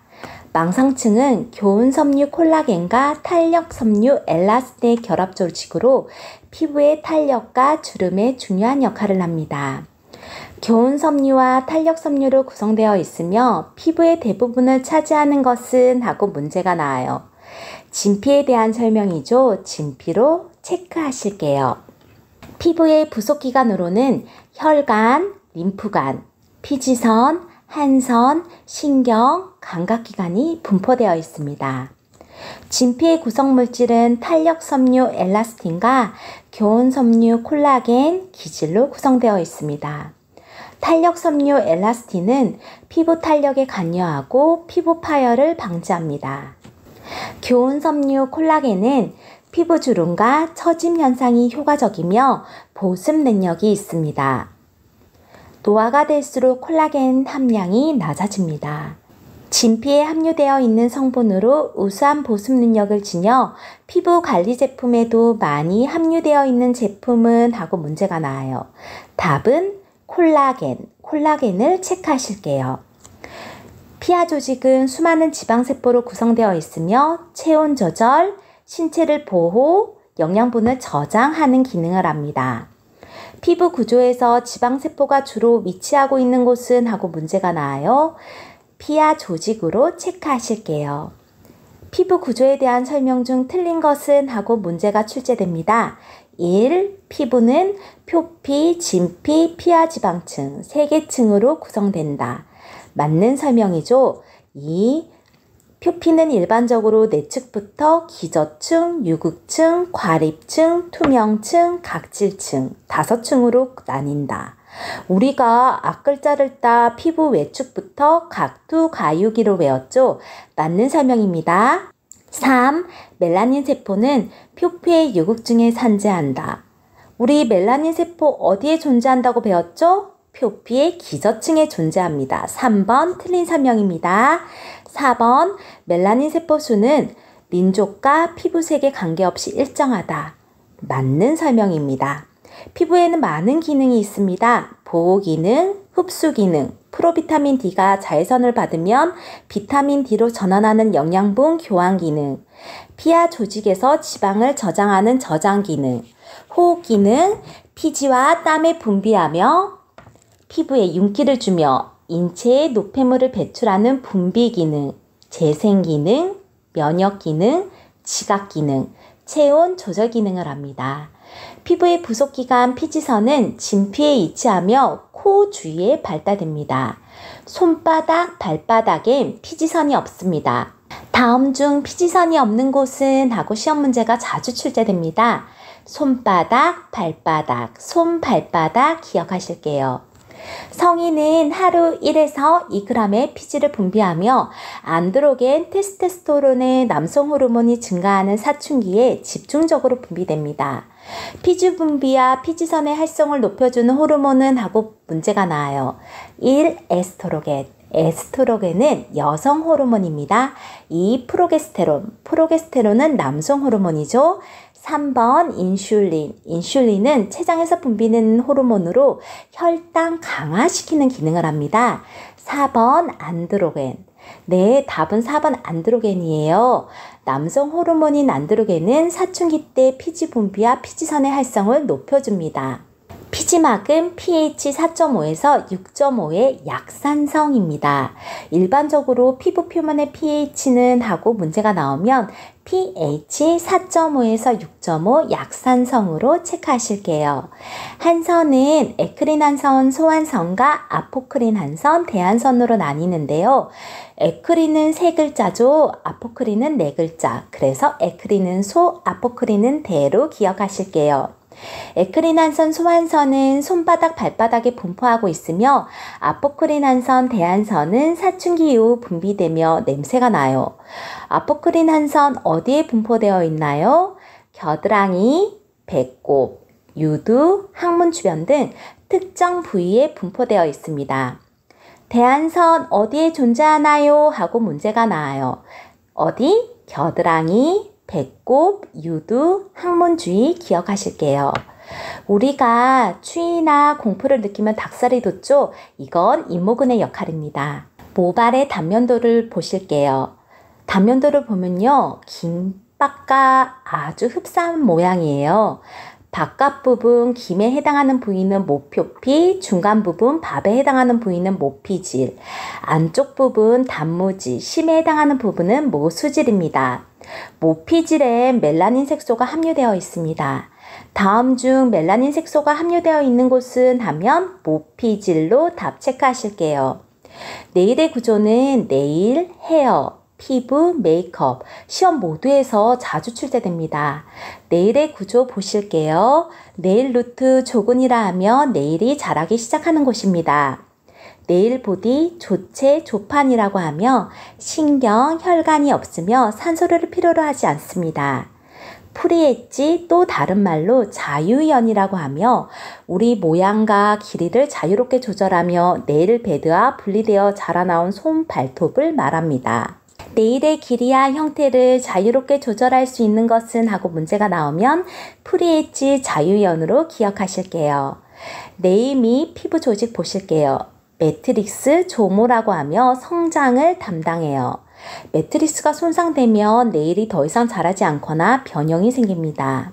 망상층은 교운섬유 콜라겐과 탄력섬유 엘라스틴의 결합 조직으로 피부의 탄력과 주름에 중요한 역할을 합니다. 교운섬유와 탄력섬유로 구성되어 있으며 피부의 대부분을 차지하는 것은 하고 문제가 나와요. 진피에 대한 설명이죠. 진피로 체크하실게요. 피부의 부속기관으로는 혈관, 림프관, 피지선, 한선, 신경, 감각기관이 분포되어 있습니다. 진피의 구성물질은 탄력섬유 엘라스틴과 교운섬유 콜라겐, 기질로 구성되어 있습니다. 탄력섬유 엘라스틴은 피부 탄력에 관여하고 피부 파열을 방지합니다. 교운섬유 콜라겐은 피부 주름과 처짐 현상이 효과적이며 보습 능력이 있습니다. 노화가 될수록 콜라겐 함량이 낮아집니다. 진피에 함유되어 있는 성분으로 우수한 보습 능력을 지녀 피부 관리 제품에도 많이 함유되어 있는 제품은 하고 문제가 나와요. 답은 콜라겐을 체크하실게요. 피하 조직은 수많은 지방세포로 구성되어 있으며 체온 조절, 신체를 보호, 영양분을 저장하는 기능을 합니다. 피부 구조에서 지방세포가 주로 위치하고 있는 곳은 하고 문제가 나와요. 피하 조직으로 체크하실게요. 피부 구조에 대한 설명 중 틀린 것은 하고 문제가 출제됩니다. 1. 피부는 표피, 진피, 피하 지방층 3개 층으로 구성된다. 맞는 설명이죠. 2. 표피는 일반적으로 내측부터 기저층, 유극층, 과립층, 투명층, 각질층 5층으로 나뉜다. 우리가 앞글자를 따 피부 외축부터 각두, 가유기로 외웠죠. 맞는 설명입니다. 3. 멜라닌 세포는 표피의 유극층에 산재한다. 우리 멜라닌 세포 어디에 존재한다고 배웠죠? 표피의 기저층에 존재합니다. 3번 틀린 설명입니다. 4번 멜라닌 세포 수는 민족과 피부색에 관계없이 일정하다. 맞는 설명입니다. 피부에는 많은 기능이 있습니다. 보호 기능, 흡수 기능, 프로비타민 D가 자외선을 받으면 비타민 D로 전환하는 영양분 교환 기능, 피하 조직에서 지방을 저장하는 저장 기능, 호흡 기능, 피지와 땀을 분비하며 피부에 윤기를 주며 인체에 노폐물을 배출하는 분비 기능, 재생 기능, 면역 기능, 지각 기능, 체온 조절 기능을 합니다. 피부의 부속기관 피지선은 진피에 위치하며 코 주위에 발달됩니다. 손바닥, 발바닥엔 피지선이 없습니다. 다음 중 피지선이 없는 곳은 하고 시험 문제가 자주 출제됩니다. 손바닥, 발바닥, 손, 발바닥 기억하실게요. 성인은 하루 1에서 2g의 피지를 분비하며 안드로겐, 테스토스테론의 남성 호르몬이 증가하는 사춘기에 집중적으로 분비됩니다. 피지 분비와 피지선의 활성을 높여주는 호르몬은 하고 문제가 나와요. 1. 에스트로겐. 에스트로겐은 여성 호르몬입니다. 2. 프로게스테론은 남성 호르몬이죠. 3번 인슐린. 인슐린은 췌장에서 분비되는 호르몬으로 혈당 강화시키는 기능을 합니다. 4번 안드로겐. 네, 답은 4번 안드로겐이에요. 남성 호르몬인 안드로겐은 사춘기 때 피지 분비와 피지선의 활성을 높여줍니다. 피지막은 pH 4.5에서 6.5의 약산성입니다. 일반적으로 피부 표면의 pH는 하고 문제가 나오면 pH 4.5에서 6.5 약산성으로 체크하실게요. 한선은 에크린 한선, 소한선과 아포크린 한선, 대한선으로 나뉘는데요. 에크린은 3글자죠. 아포크린은 4글자. 그래서 에크린은 소, 아포크린은 대로 기억하실게요. 에크린 한선, 소한선은 손바닥, 발바닥에 분포하고 있으며 아포크린 한선, 대한선은 사춘기 이후 분비되며 냄새가 나요. 아포크린 한선 어디에 분포되어 있나요? 겨드랑이, 배꼽, 유두, 항문 주변 등 특정 부위에 분포되어 있습니다. 대한선 어디에 존재하나요? 하고 문제가 나와요. 어디? 겨드랑이, 배꼽, 유두, 항문 주위 기억하실게요. 우리가 추위나 공포를 느끼면 닭살이 돋죠? 이건 이모근의 역할입니다. 모발의 단면도를 보실게요. 단면도를 보면요. 긴 빡과 아주 흡사한 모양이에요. 바깥 부분 김에 해당하는 부위는 모표피, 중간 부분 밥에 해당하는 부위는 모피질, 안쪽 부분 단무지, 심에 해당하는 부분은 모수질입니다. 모피질엔 멜라닌 색소가 함유되어 있습니다. 다음 중 멜라닌 색소가 함유되어 있는 곳은 하면 모피질로 답 체크하실게요. 네일의 구조는 네일, 헤어, 피부, 메이크업, 시험 모두에서 자주 출제됩니다. 네일의 구조 보실게요. 네일 루트 조근이라 하면 네일이 자라기 시작하는 곳입니다. 네일 보디, 조체, 조판이라고 하며 신경, 혈관이 없으며 산소를 필요로 하지 않습니다. 프리엣지 또 다른 말로 자유연이라고 하며 우리 모양과 길이를 자유롭게 조절하며 네일 베드와 분리되어 자라나온 손 발톱을 말합니다. 네일의 길이와 형태를 자유롭게 조절할 수 있는 것은 하고 문제가 나오면 프리엣지 자유연으로 기억하실게요. 네일 및 피부 조직 보실게요. 매트릭스 조모라고 하며 성장을 담당해요. 매트리스가 손상되면 네일이 더 이상 자라지 않거나 변형이 생깁니다.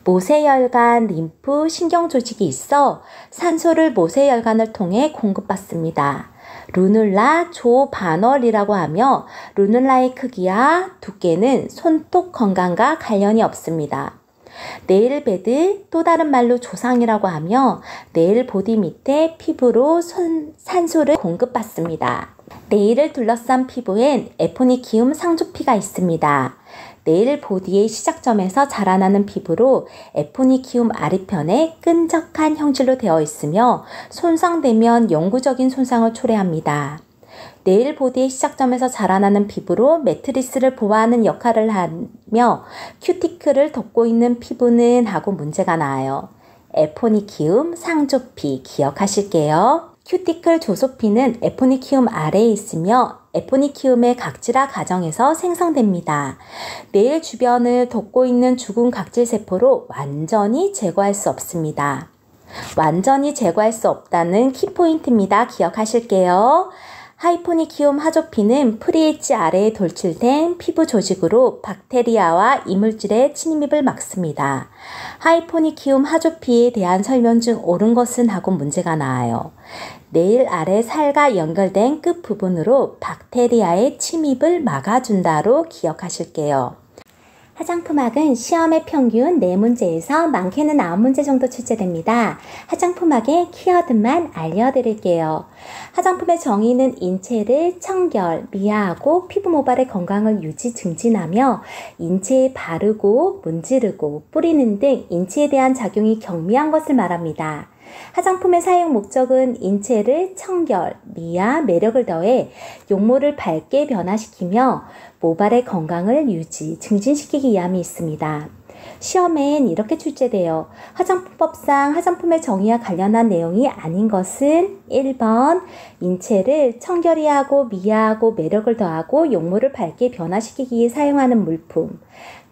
모세혈관, 림프, 신경조직이 있어 산소를 모세혈관을 통해 공급받습니다. 루눌라, 조반월이라고 하며 루눌라의 크기와 두께는 손톱 건강과 관련이 없습니다. 네일 베드, 또 다른 말로 조상이라고 하며 네일 보디 밑에 피부로 산소를 공급받습니다. 네일을 둘러싼 피부엔 에포니키움 상조피가 있습니다. 네일 보디의 시작점에서 자라나는 피부로 에포니키움 아래편에 끈적한 형질로 되어 있으며 손상되면 영구적인 손상을 초래합니다. 네일 보디의 시작점에서 자라나는 피부로 매트리스를 보호하는 역할을 하며 큐티클을 덮고 있는 피부는 하고 문제가 나와요. 에포니키움 상조피 기억하실게요. 큐티클 조소피는 에포니키움 아래에 있으며 에포니키움의 각질화 과정에서 생성됩니다. 네일 주변을 덮고 있는 죽은 각질세포로 완전히 제거할 수 없습니다. 완전히 제거할 수 없다는 키포인트입니다. 기억하실게요. 하이포니키움 하조피는 프리엣지 아래에 돌출된 피부 조직으로 박테리아와 이물질의 침입을 막습니다. 하이포니키움 하조피에 대한 설명 중 옳은 것은 하고 문제가 나와요. 네일 아래 살과 연결된 끝부분으로 박테리아의 침입을 막아준다로 기억하실게요. 화장품학은 시험의 평균 4문제에서 많게는 9문제 정도 출제됩니다. 화장품학의 키워드만 알려드릴게요. 화장품의 정의는 인체를 청결, 미화하고 피부 모발의 건강을 유지 증진하며 인체에 바르고 문지르고 뿌리는 등 인체에 대한 작용이 경미한 것을 말합니다. 화장품의 사용 목적은 인체를 청결, 미화, 매력을 더해 용모를 밝게 변화시키며 모발의 건강을 유지, 증진시키기 위함이 있습니다. 시험엔 이렇게 출제돼요. 화장품법상 화장품의 정의와 관련한 내용이 아닌 것은 1번 인체를 청결히 하고 미화하고 매력을 더하고 용모를 밝게 변화시키기 위해 사용하는 물품.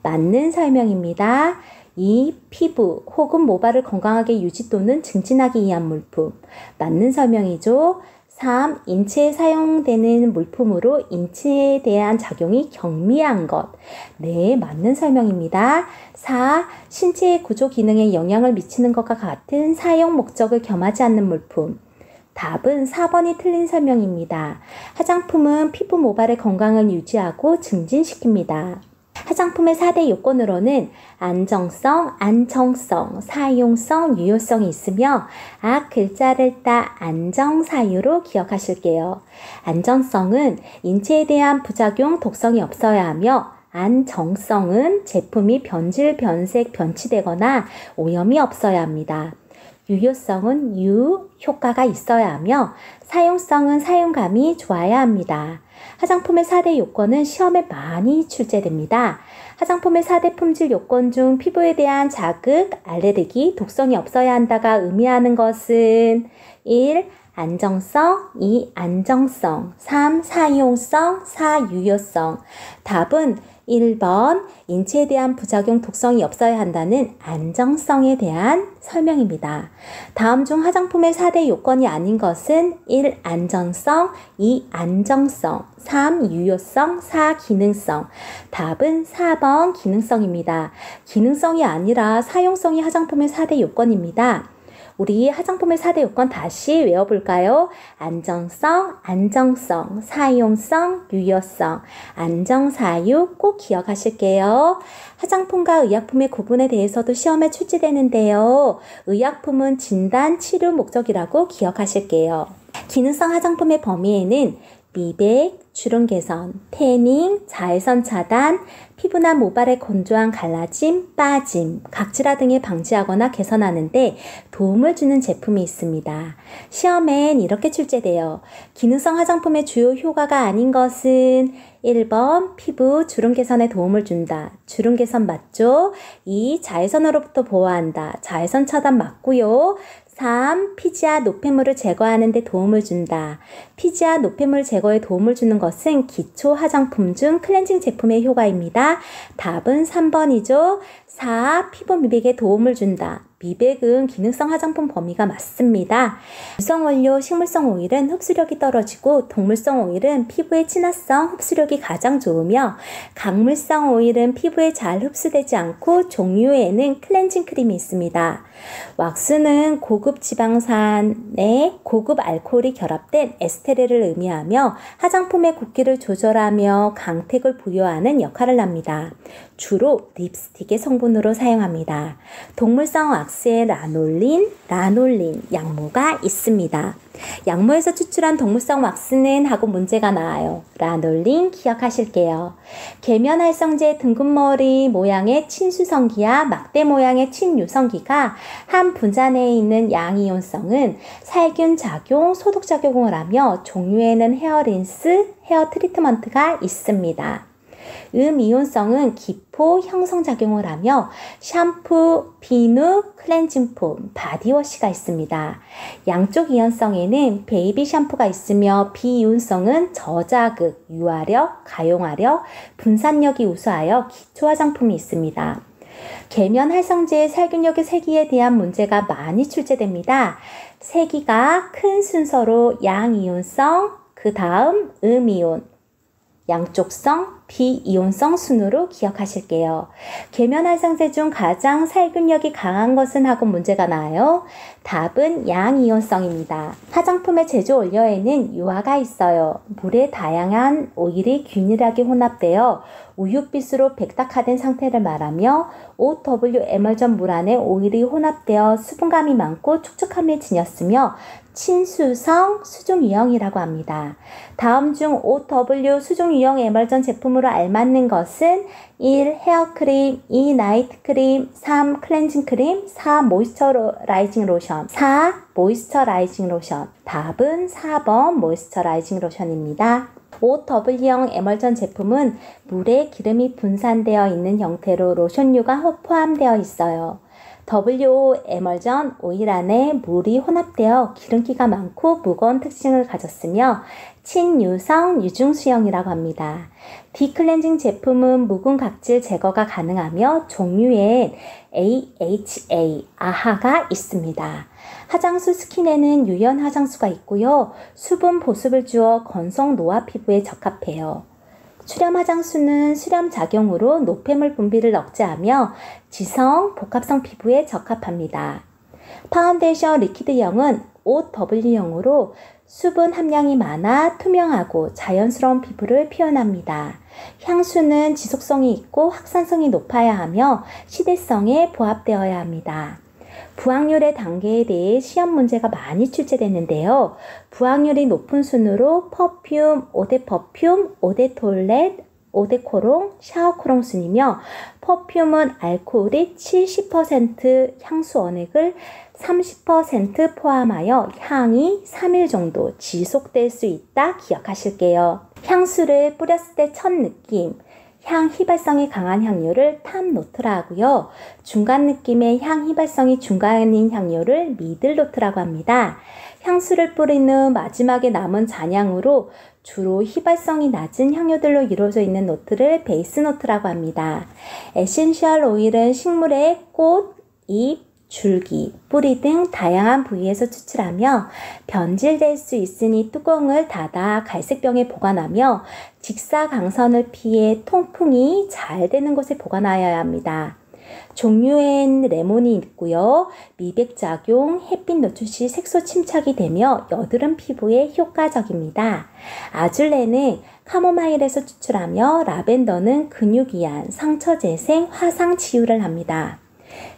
맞는 설명입니다. 2. 피부 혹은 모발을 건강하게 유지 또는 증진하기 위한 물품. 맞는 설명이죠. 3. 인체에 사용되는 물품으로 인체에 대한 작용이 경미한 것. 네, 맞는 설명입니다. 4. 신체의 구조 기능에 영향을 미치는 것과 같은 사용 목적을 겸하지 않는 물품. 답은 4번이 틀린 설명입니다. 화장품은 피부 모발의 건강을 유지하고 증진시킵니다. 화장품의 4대 요건으로는 안정성, 안정성, 사용성, 유효성이 있으며 글자를 따 안정사유로 기억하실게요. 안정성은 인체에 대한 부작용, 독성이 없어야 하며 안정성은 제품이 변질, 변색, 변치되거나 오염이 없어야 합니다. 유효성은 효과가 있어야 하며 사용성은 사용감이 좋아야 합니다. 화장품의 4대 요건은 시험에 많이 출제됩니다. 화장품의 4대 품질 요건 중 피부에 대한 자극, 알레르기, 독성이 없어야 한다가 의미하는 것은 1. 안정성, 2. 안정성, 3. 사용성, 4. 유효성. 답은 1번 인체에 대한 부작용 독성이 없어야 한다는 안정성에 대한 설명입니다. 다음 중 화장품의 4대 요건이 아닌 것은 1. 안정성, 2. 안정성, 3. 유효성, 4. 기능성. 답은 4번 기능성입니다. 기능성이 아니라 사용성이 화장품의 4대 요건입니다. 우리 화장품의 4대 요건 다시 외워볼까요? 안정성, 안정성, 사용성, 유효성, 안정사유 꼭 기억하실게요. 화장품과 의약품의 구분에 대해서도 시험에 출제되는데요. 의약품은 진단, 치료 목적이라고 기억하실게요. 기능성 화장품의 범위에는 미백, 주름 개선, 태닝, 자외선 차단, 피부나 모발의 건조한 갈라짐, 빠짐, 각질화 등을 방지하거나 개선하는 데 도움을 주는 제품이 있습니다. 시험엔 이렇게 출제돼요. 기능성 화장품의 주요 효과가 아닌 것은 1번 피부 주름 개선에 도움을 준다. 주름 개선 맞죠? 2. 자외선으로부터 보호한다. 자외선 차단 맞고요. 3. 피지와 노폐물을 제거하는 데 도움을 준다. 피지와 노폐물 제거에 도움을 주는 것은 기초 화장품 중 클렌징 제품의 효과입니다. 답은 3번이죠. 4. 피부 미백에 도움을 준다. 미백은 기능성 화장품 범위가 맞습니다. 유성 원료 식물성 오일은 흡수력이 떨어지고 동물성 오일은 피부의 친화성, 흡수력이 가장 좋으며 강물성 오일은 피부에 잘 흡수되지 않고 종류에는 클렌징 크림이 있습니다. 왁스는 고급 지방산에 고급 알코올이 결합된 에스테르를 의미하며 화장품의 굵기를 조절하며 강택을 부여하는 역할을 합니다. 주로 립스틱의 성분으로 사용합니다. 동물성 왁스에 라놀린, 약모가 있습니다. 약모에서 추출한 동물성 왁스는 하고 문제가 나와요. 라놀린 기억하실게요. 계면활성제 등급머리 모양의 친수성기와 막대 모양의 친유성기가 한 분자 내에 있는 양이온성은 살균 작용, 소독 작용을 하며 종류에는 헤어린스, 헤어 트리트먼트가 있습니다. 음이온성은 기포 형성작용을 하며 샴푸, 비누, 클렌징폼, 바디워시가 있습니다. 양쪽 이온성에는 베이비 샴푸가 있으며 비이온성은 저자극, 유화력, 가용화력, 분산력이 우수하여 기초 화장품이 있습니다. 계면 활성제의 살균력의 세기에 대한 문제가 많이 출제됩니다. 세기가 큰 순서로 양이온성, 그 다음 음이온, 양쪽성, 비이온성 순으로 기억하실게요. 계면활성제 중 가장 살균력이 강한 것은 하고 문제가 나와요. 답은 양이온성입니다. 화장품의 제조 원료에는 유화가 있어요. 물에 다양한 오일이 균일하게 혼합되어 우윳빛으로 백탁화된 상태를 말하며 OW 에멀전 물 안에 오일이 혼합되어 수분감이 많고 촉촉함을 지녔으며 친수성 수중 유형이라고 합니다. 다음 중 OW 수중 유형 에멀전 제품으로 알맞는 것은 1. 헤어크림, 2. 나이트크림, 3. 클렌징 크림, 4. 모이스처라이징 로션, 4. 모이스처라이징 로션. 답은 4번 모이스처라이징 로션입니다. OW형 에멀전 제품은 물에 기름이 분산되어 있는 형태로 로션류가 포함되어 있어요. WO 에멀전 오일 안에 물이 혼합되어 기름기가 많고 무거운 특징을 가졌으며 친유성 유중수형이라고 합니다. 디클렌징 제품은 묵은 각질 제거가 가능하며 종류엔 AHA, 아하가 있습니다. 화장수 스킨에는 유연 화장수가 있고요. 수분 보습을 주어 건성 노화 피부에 적합해요. 수렴 화장수는 수렴 작용으로 노폐물 분비를 억제하며 지성, 복합성 피부에 적합합니다. 파운데이션 리퀴드형은 OW형으로 수분 함량이 많아 투명하고 자연스러운 피부를 표현합니다. 향수는 지속성이 있고 확산성이 높아야 하며 시대성에 부합되어야 합니다. 부확률의 단계에 대해 시험 문제가 많이 출제되는데요. 부확률이 높은 순으로 퍼퓸, 오데퍼퓸, 오데톨렛, 오데코롱, 샤워코롱 순이며 퍼퓸은 알코올이 70%, 향수 원액을 30% 포함하여 향이 3일 정도 지속될 수 있다 기억하실게요. 향수를 뿌렸을 때 첫 느낌, 향 휘발성이 강한 향료를 탑노트라 하고요. 중간 느낌의 향 휘발성이 중간인 향료를 미들노트라고 합니다. 향수를 뿌린 후 마지막에 남은 잔향으로 주로 휘발성이 낮은 향료들로 이루어져 있는 노트를 베이스 노트라고 합니다. 에센셜 오일은 식물의 꽃, 잎, 줄기, 뿌리 등 다양한 부위에서 추출하며 변질될 수 있으니 뚜껑을 닫아 갈색병에 보관하며 직사광선을 피해 통풍이 잘 되는 곳에 보관하여야 합니다. 종류엔 레몬이 있고요. 미백작용, 햇빛 노출 시 색소 침착이 되며 여드름 피부에 효과적입니다. 아줄레는 카모마일에서 추출하며 라벤더는 근육이완, 상처 재생, 화상 치유를 합니다.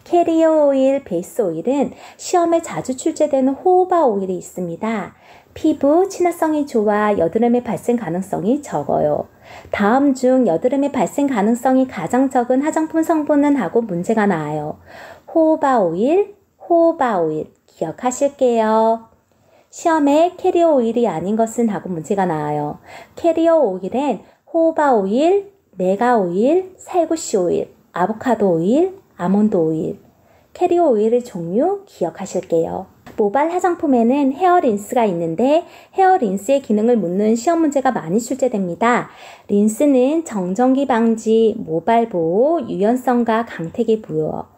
캐리어 오일, 베이스 오일은 시험에 자주 출제되는 호호바 오일이 있습니다. 피부 친화성이 좋아 여드름의 발생 가능성이 적어요. 다음 중 여드름의 발생 가능성이 가장 적은 화장품 성분은 하고 문제가 나와요. 호호바 오일, 호호바 오일 기억하실게요. 시험에 캐리어 오일이 아닌 것은 하고 문제가 나와요. 캐리어 오일엔 호호바 오일, 메가 오일, 살구씨 오일, 아보카도 오일, 아몬드 오일, 캐리어 오일의 종류 기억하실게요. 모발 화장품에는 헤어 린스가 있는데 헤어 린스의 기능을 묻는 시험 문제가 많이 출제됩니다. 린스는 정전기 방지, 모발 보호, 유연성과 강택에 부여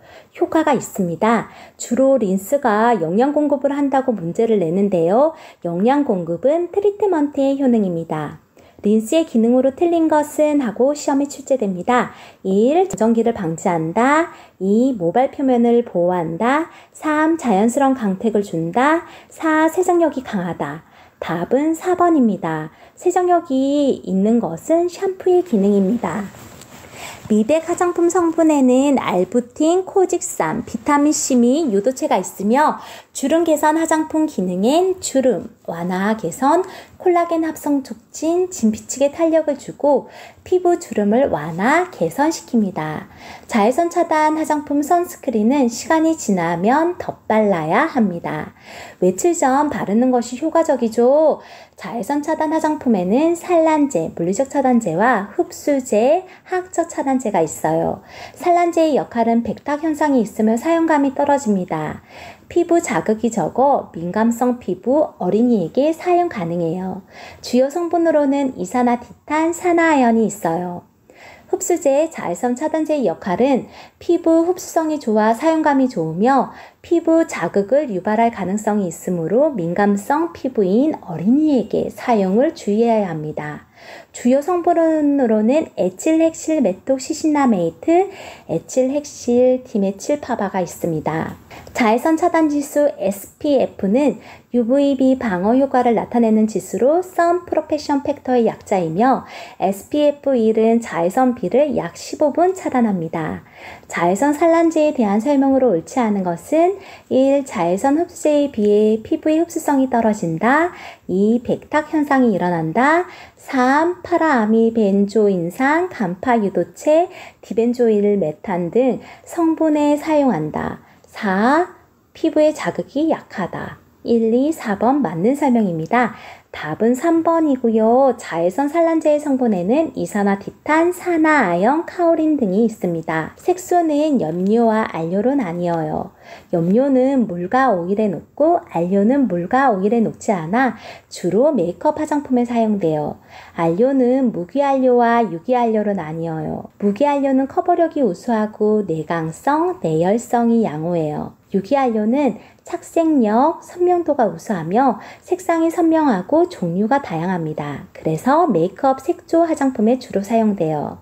효과가 있습니다. 주로 린스가 영양 공급을 한다고 문제를 내는데요. 영양 공급은 트리트먼트의 효능입니다. 린스의 기능으로 틀린 것은 하고 시험에 출제됩니다. 1. 정전기를 방지한다. 2. 모발 표면을 보호한다. 3. 자연스러운 강택을 준다. 4. 세정력이 강하다. 답은 4번입니다. 세정력이 있는 것은 샴푸의 기능입니다. 미백 화장품 성분에는 알부틴, 코직산, 비타민C 및 요도체가 있으며 주름 개선 화장품 기능엔 주름, 완화 개선, 콜라겐 합성 촉진, 진피층에 탄력을 주고 피부 주름을 완화, 개선시킵니다. 자외선 차단 화장품 선스크린은 시간이 지나면 덧발라야 합니다. 며칠 전 바르는 것이 효과적이죠. 자외선 차단 화장품에는 산란제, 물리적 차단제와 흡수제, 화학적 차단제가 있어요. 산란제의 역할은 백탁 현상이 있으면 사용감이 떨어집니다. 피부 자극이 적어 민감성 피부 어린이에게 사용 가능해요. 주요 성분으로는 이산화티탄, 산화아연이 있어요. 흡수제, 자외선 차단제의 역할은 피부 흡수성이 좋아 사용감이 좋으며 피부 자극을 유발할 가능성이 있으므로 민감성 피부인 어린이에게 사용을 주의해야 합니다. 주요 성분으로는 에틸핵실 메톡시시나메이트, 에틸핵실 디메틸파바가 있습니다. 자외선 차단 지수 SPF는 UVB 방어 효과를 나타내는 지수로 선 프로페션 팩터의 약자이며 SPF1은 자외선 B를 약 15분 차단합니다. 자외선 산란제에 대한 설명으로 옳지 않은 것은 1. 자외선 흡수제에 비해 피부의 흡수성이 떨어진다. 2. 백탁 현상이 일어난다. 3. 파라아미벤조인산, 간파유도체, 디벤조일 메탄 등 성분에 사용한다. 4. 피부의 자극이 약하다. 1, 2, 4번 맞는 설명입니다. 답은 3번이고요. 자외선 산란제의 성분에는 이산화티탄, 산화아연, 카오린 등이 있습니다. 색소는 염료와 알료로 나뉘어요. 염료는 물과 오일에 녹고 알료는 물과 오일에 녹지 않아 주로 메이크업 화장품에 사용돼요. 알료는 무기알료와 유기알료로 나뉘어요. 무기알료는 커버력이 우수하고 내광성, 내열성이 양호해요. 유기알료는 착색력, 선명도가 우수하며 색상이 선명하고 종류가 다양합니다. 그래서 메이크업 색조 화장품에 주로 사용돼요.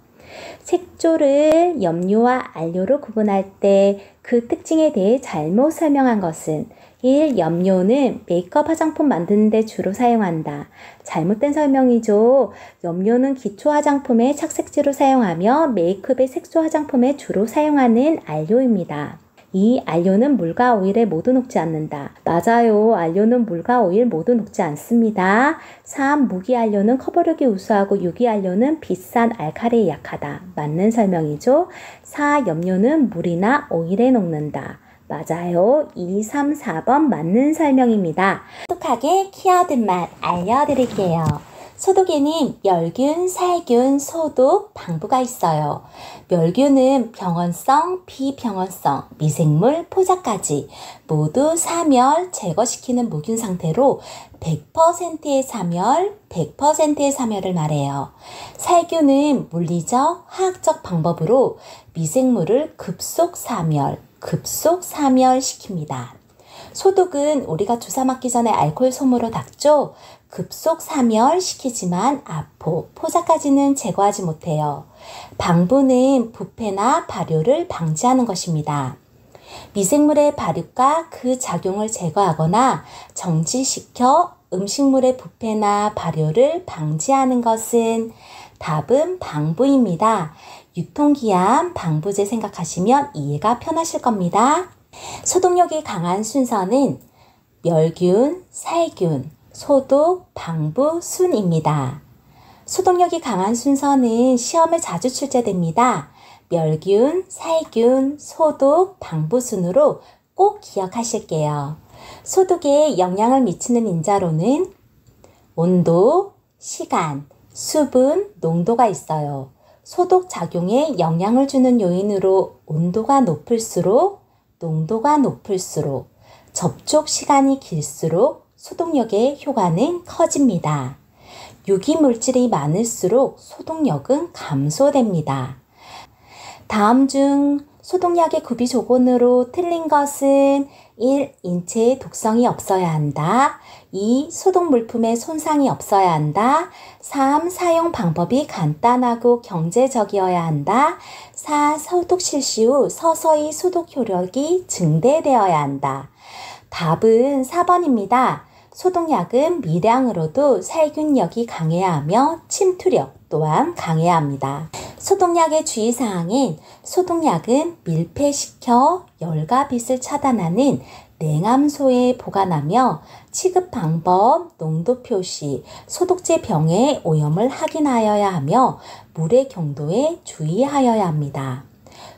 색조를 염료와 알료로 구분할 때 그 특징에 대해 잘못 설명한 것은 1. 염료는 메이크업 화장품 만드는 데 주로 사용한다. 잘못된 설명이죠. 염료는 기초 화장품의 착색제로 사용하며 메이크업의 색조 화장품에 주로 사용하는 알료입니다. 2. 알료는 물과 오일에 모두 녹지 않는다. 맞아요. 알료는 물과 오일 모두 녹지 않습니다. 3. 무기알료는 커버력이 우수하고 유기알료는 비싼 알칼리에 약하다. 맞는 설명이죠. 4. 염료는 물이나 오일에 녹는다. 맞아요. 2, 3, 4번 맞는 설명입니다. 똑똑하게 키워드 맛 알려드릴게요. 소독에는 멸균, 살균, 소독, 방부가 있어요. 멸균은 병원성, 비병원성, 미생물, 포자까지 모두 사멸, 제거시키는 무균 상태로 100%의 사멸, 100%의 사멸을 말해요. 살균은 물리적, 화학적 방법으로 미생물을 급속 사멸, 급속 사멸시킵니다. 소독은 우리가 주사 맞기 전에 알코올 솜으로 닦죠. 급속 사멸시키지만 아포, 포자까지는 제거하지 못해요. 방부는 부패나 발효를 방지하는 것입니다. 미생물의 발육과 그 작용을 제거하거나 정지시켜 음식물의 부패나 발효를 방지하는 것은 답은 방부입니다. 유통기한 방부제 생각하시면 이해가 편하실 겁니다. 소독력이 강한 순서는 멸균, 살균, 소독, 방부, 순입니다. 소독력이 강한 순서는 시험에 자주 출제됩니다. 멸균, 살균, 소독, 방부 순으로 꼭 기억하실게요. 소독에 영향을 미치는 인자로는 온도, 시간, 수분, 농도가 있어요. 소독 작용에 영향을 주는 요인으로 온도가 높을수록, 농도가 높을수록, 접촉 시간이 길수록 소독력의 효과는 커집니다. 유기물질이 많을수록 소독력은 감소됩니다. 다음 중 소독약의 구비 조건으로 틀린 것은 1. 인체에 독성이 없어야 한다. 2. 소독 물품에 손상이 없어야 한다. 3. 사용 방법이 간단하고 경제적이어야 한다. 4. 소독 실시 후 서서히 소독 효력이 증대되어야 한다. 답은 4번입니다. 소독약은 미량으로도 살균력이 강해야 하며 침투력 또한 강해야 합니다. 소독약의 주의사항은 소독약은 밀폐시켜 열과 빛을 차단하는 냉암소에 보관하며 취급 방법, 농도 표시, 소독제 병의 오염을 확인하여야 하며 물의 경도에 주의하여야 합니다.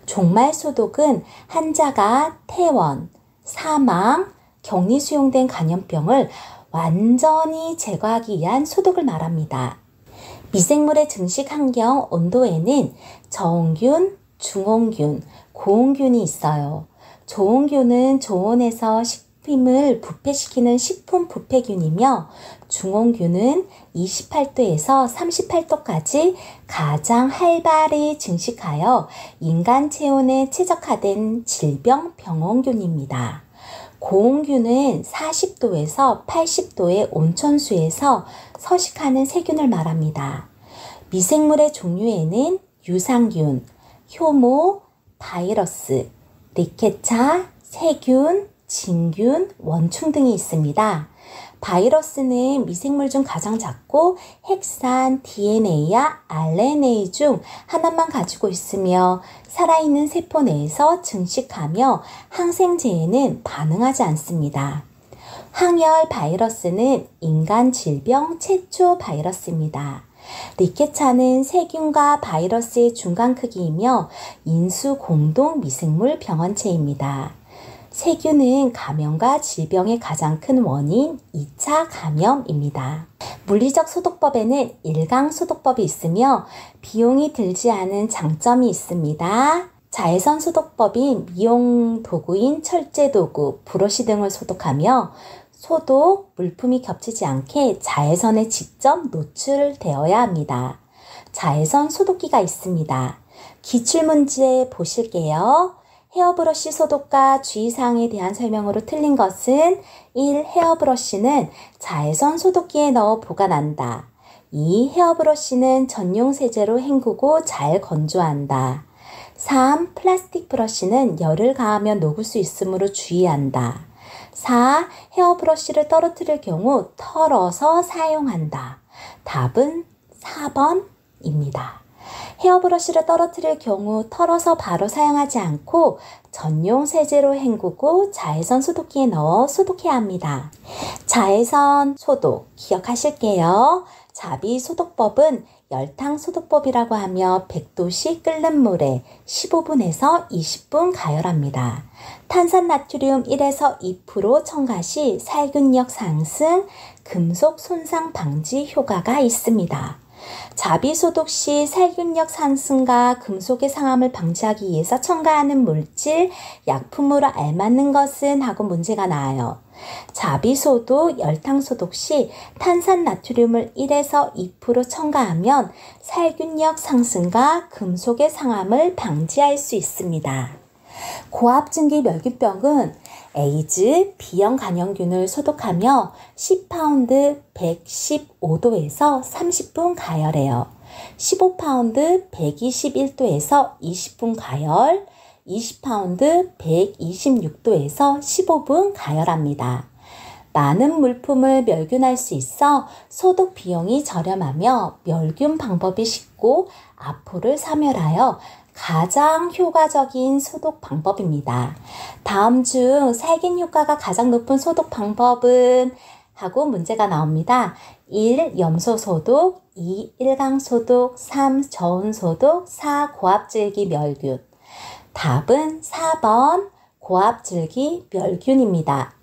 종말 소독은 환자가 퇴원, 사망, 격리 수용된 감염병을 완전히 제거하기 위한 소독을 말합니다. 미생물의 증식 환경 온도에는 저온균, 중온균, 고온균이 있어요. 저온균은 저온에서 식품을 부패시키는 식품 부패균이며 중온균은 28도에서 38도까지 가장 활발히 증식하여 인간 체온에 최적화된 질병 병원균입니다. 고온균은 40도에서 80도의 온천수에서 서식하는 세균을 말합니다. 미생물의 종류에는 유산균, 효모, 바이러스, 리케차, 세균, 진균, 원충 등이 있습니다. 바이러스는 미생물 중 가장 작고 핵산 DNA와 RNA 중 하나만 가지고 있으며 살아있는 세포 내에서 증식하며 항생제에는 반응하지 않습니다. 항열 바이러스는 인간 질병 최초 바이러스입니다. 리케차는 세균과 바이러스의 중간 크기이며 인수 공동 미생물 병원체입니다. 세균은 감염과 질병의 가장 큰 원인 2차 감염입니다. 물리적 소독법에는 일강 소독법이 있으며 비용이 들지 않은 장점이 있습니다. 자외선 소독법인 미용 도구인 철제 도구, 브러쉬 등을 소독하며 소독, 물품이 겹치지 않게 자외선에 직접 노출되어야 합니다. 자외선 소독기가 있습니다. 기출문제 보실게요. 헤어브러쉬 소독과 주의사항에 대한 설명으로 틀린 것은 1. 헤어브러쉬는 자외선 소독기에 넣어 보관한다. 2. 헤어브러쉬는 전용 세제로 헹구고 잘 건조한다. 3. 플라스틱 브러쉬는 열을 가하면 녹을 수 있으므로 주의한다. 4. 헤어브러쉬를 떨어뜨릴 경우 털어서 사용한다. 답은 4번입니다. 헤어브러쉬를 떨어뜨릴 경우 털어서 바로 사용하지 않고 전용 세제로 헹구고 자외선 소독기에 넣어 소독해야 합니다. 자외선 소독 기억하실게요. 자비 소독법은 열탕 소독법이라고 하며 100도씨 끓는 물에 15분에서 20분 가열합니다. 탄산나트륨 1에서 2% 첨가 시 살균력 상승, 금속 손상 방지 효과가 있습니다. 자비소독 시 살균력 상승과 금속의 상함을 방지하기 위해서 첨가하는 물질, 약품으로 알맞는 것은 하고 문제가 나와요. 자비소독, 열탕소독 시 탄산나트륨을 1에서 2% 첨가하면 살균력 상승과 금속의 상함을 방지할 수 있습니다. 고압증기 멸균병은 에이즈, B형 간염균을 소독하며 10파운드 115도에서 30분 가열해요. 15파운드 121도에서 20분 가열, 20파운드 126도에서 15분 가열합니다. 많은 물품을 멸균할 수 있어 소독 비용이 저렴하며 멸균 방법이 쉽고 아포를 사멸하여 가장 효과적인 소독 방법입니다. 다음 중 살균 효과가 가장 높은 소독 방법은 하고 문제가 나옵니다. 1. 염소 소독, 2. 일강 소독, 3. 저온 소독, 4. 고압질기 멸균. 답은 4번 고압질기 멸균입니다.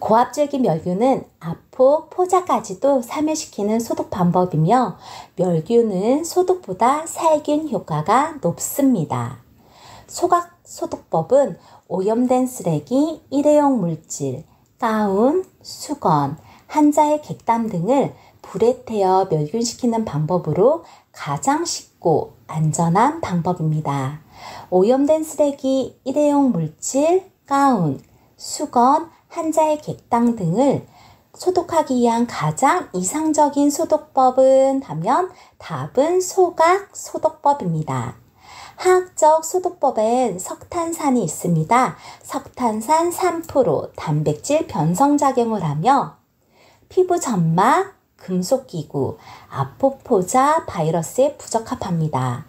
고압질기 멸균은 아폭, 포자까지도 사멸시키는 소독 방법이며 멸균은 소독보다 살균 효과가 높습니다. 소각 소독법은 오염된 쓰레기, 일회용 물질, 가운, 수건, 한자의 객담 등을 불에 태워 멸균시키는 방법으로 가장 쉽고 안전한 방법입니다. 오염된 쓰레기, 일회용 물질, 가운, 수건, 한자의 객당 등을 소독하기 위한 가장 이상적인 소독법은 하면 답은 소각 소독법입니다. 화학적 소독법엔 석탄산이 있습니다. 석탄산 3% 단백질 변성작용을 하며 피부 점막, 금속기구, 아포포자 바이러스에 부적합합니다.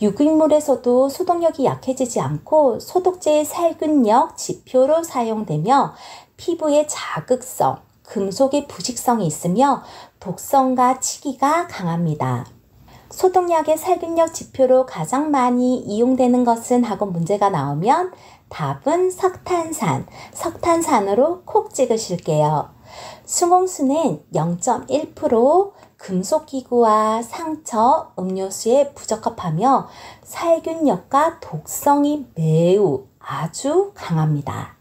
유기물에서도 소독력이 약해지지 않고 소독제의 살균력 지표로 사용되며 피부의 자극성, 금속의 부식성이 있으며 독성과 치기가 강합니다. 소독약의 살균력 지표로 가장 많이 이용되는 것은 하고 문제가 나오면 답은 석탄산, 석탄산으로 콕 찍으실게요. 수공수는 0.1% 금속기구와 상처, 음료수에 부적합하며 살균력과 독성이 매우 아주 강합니다.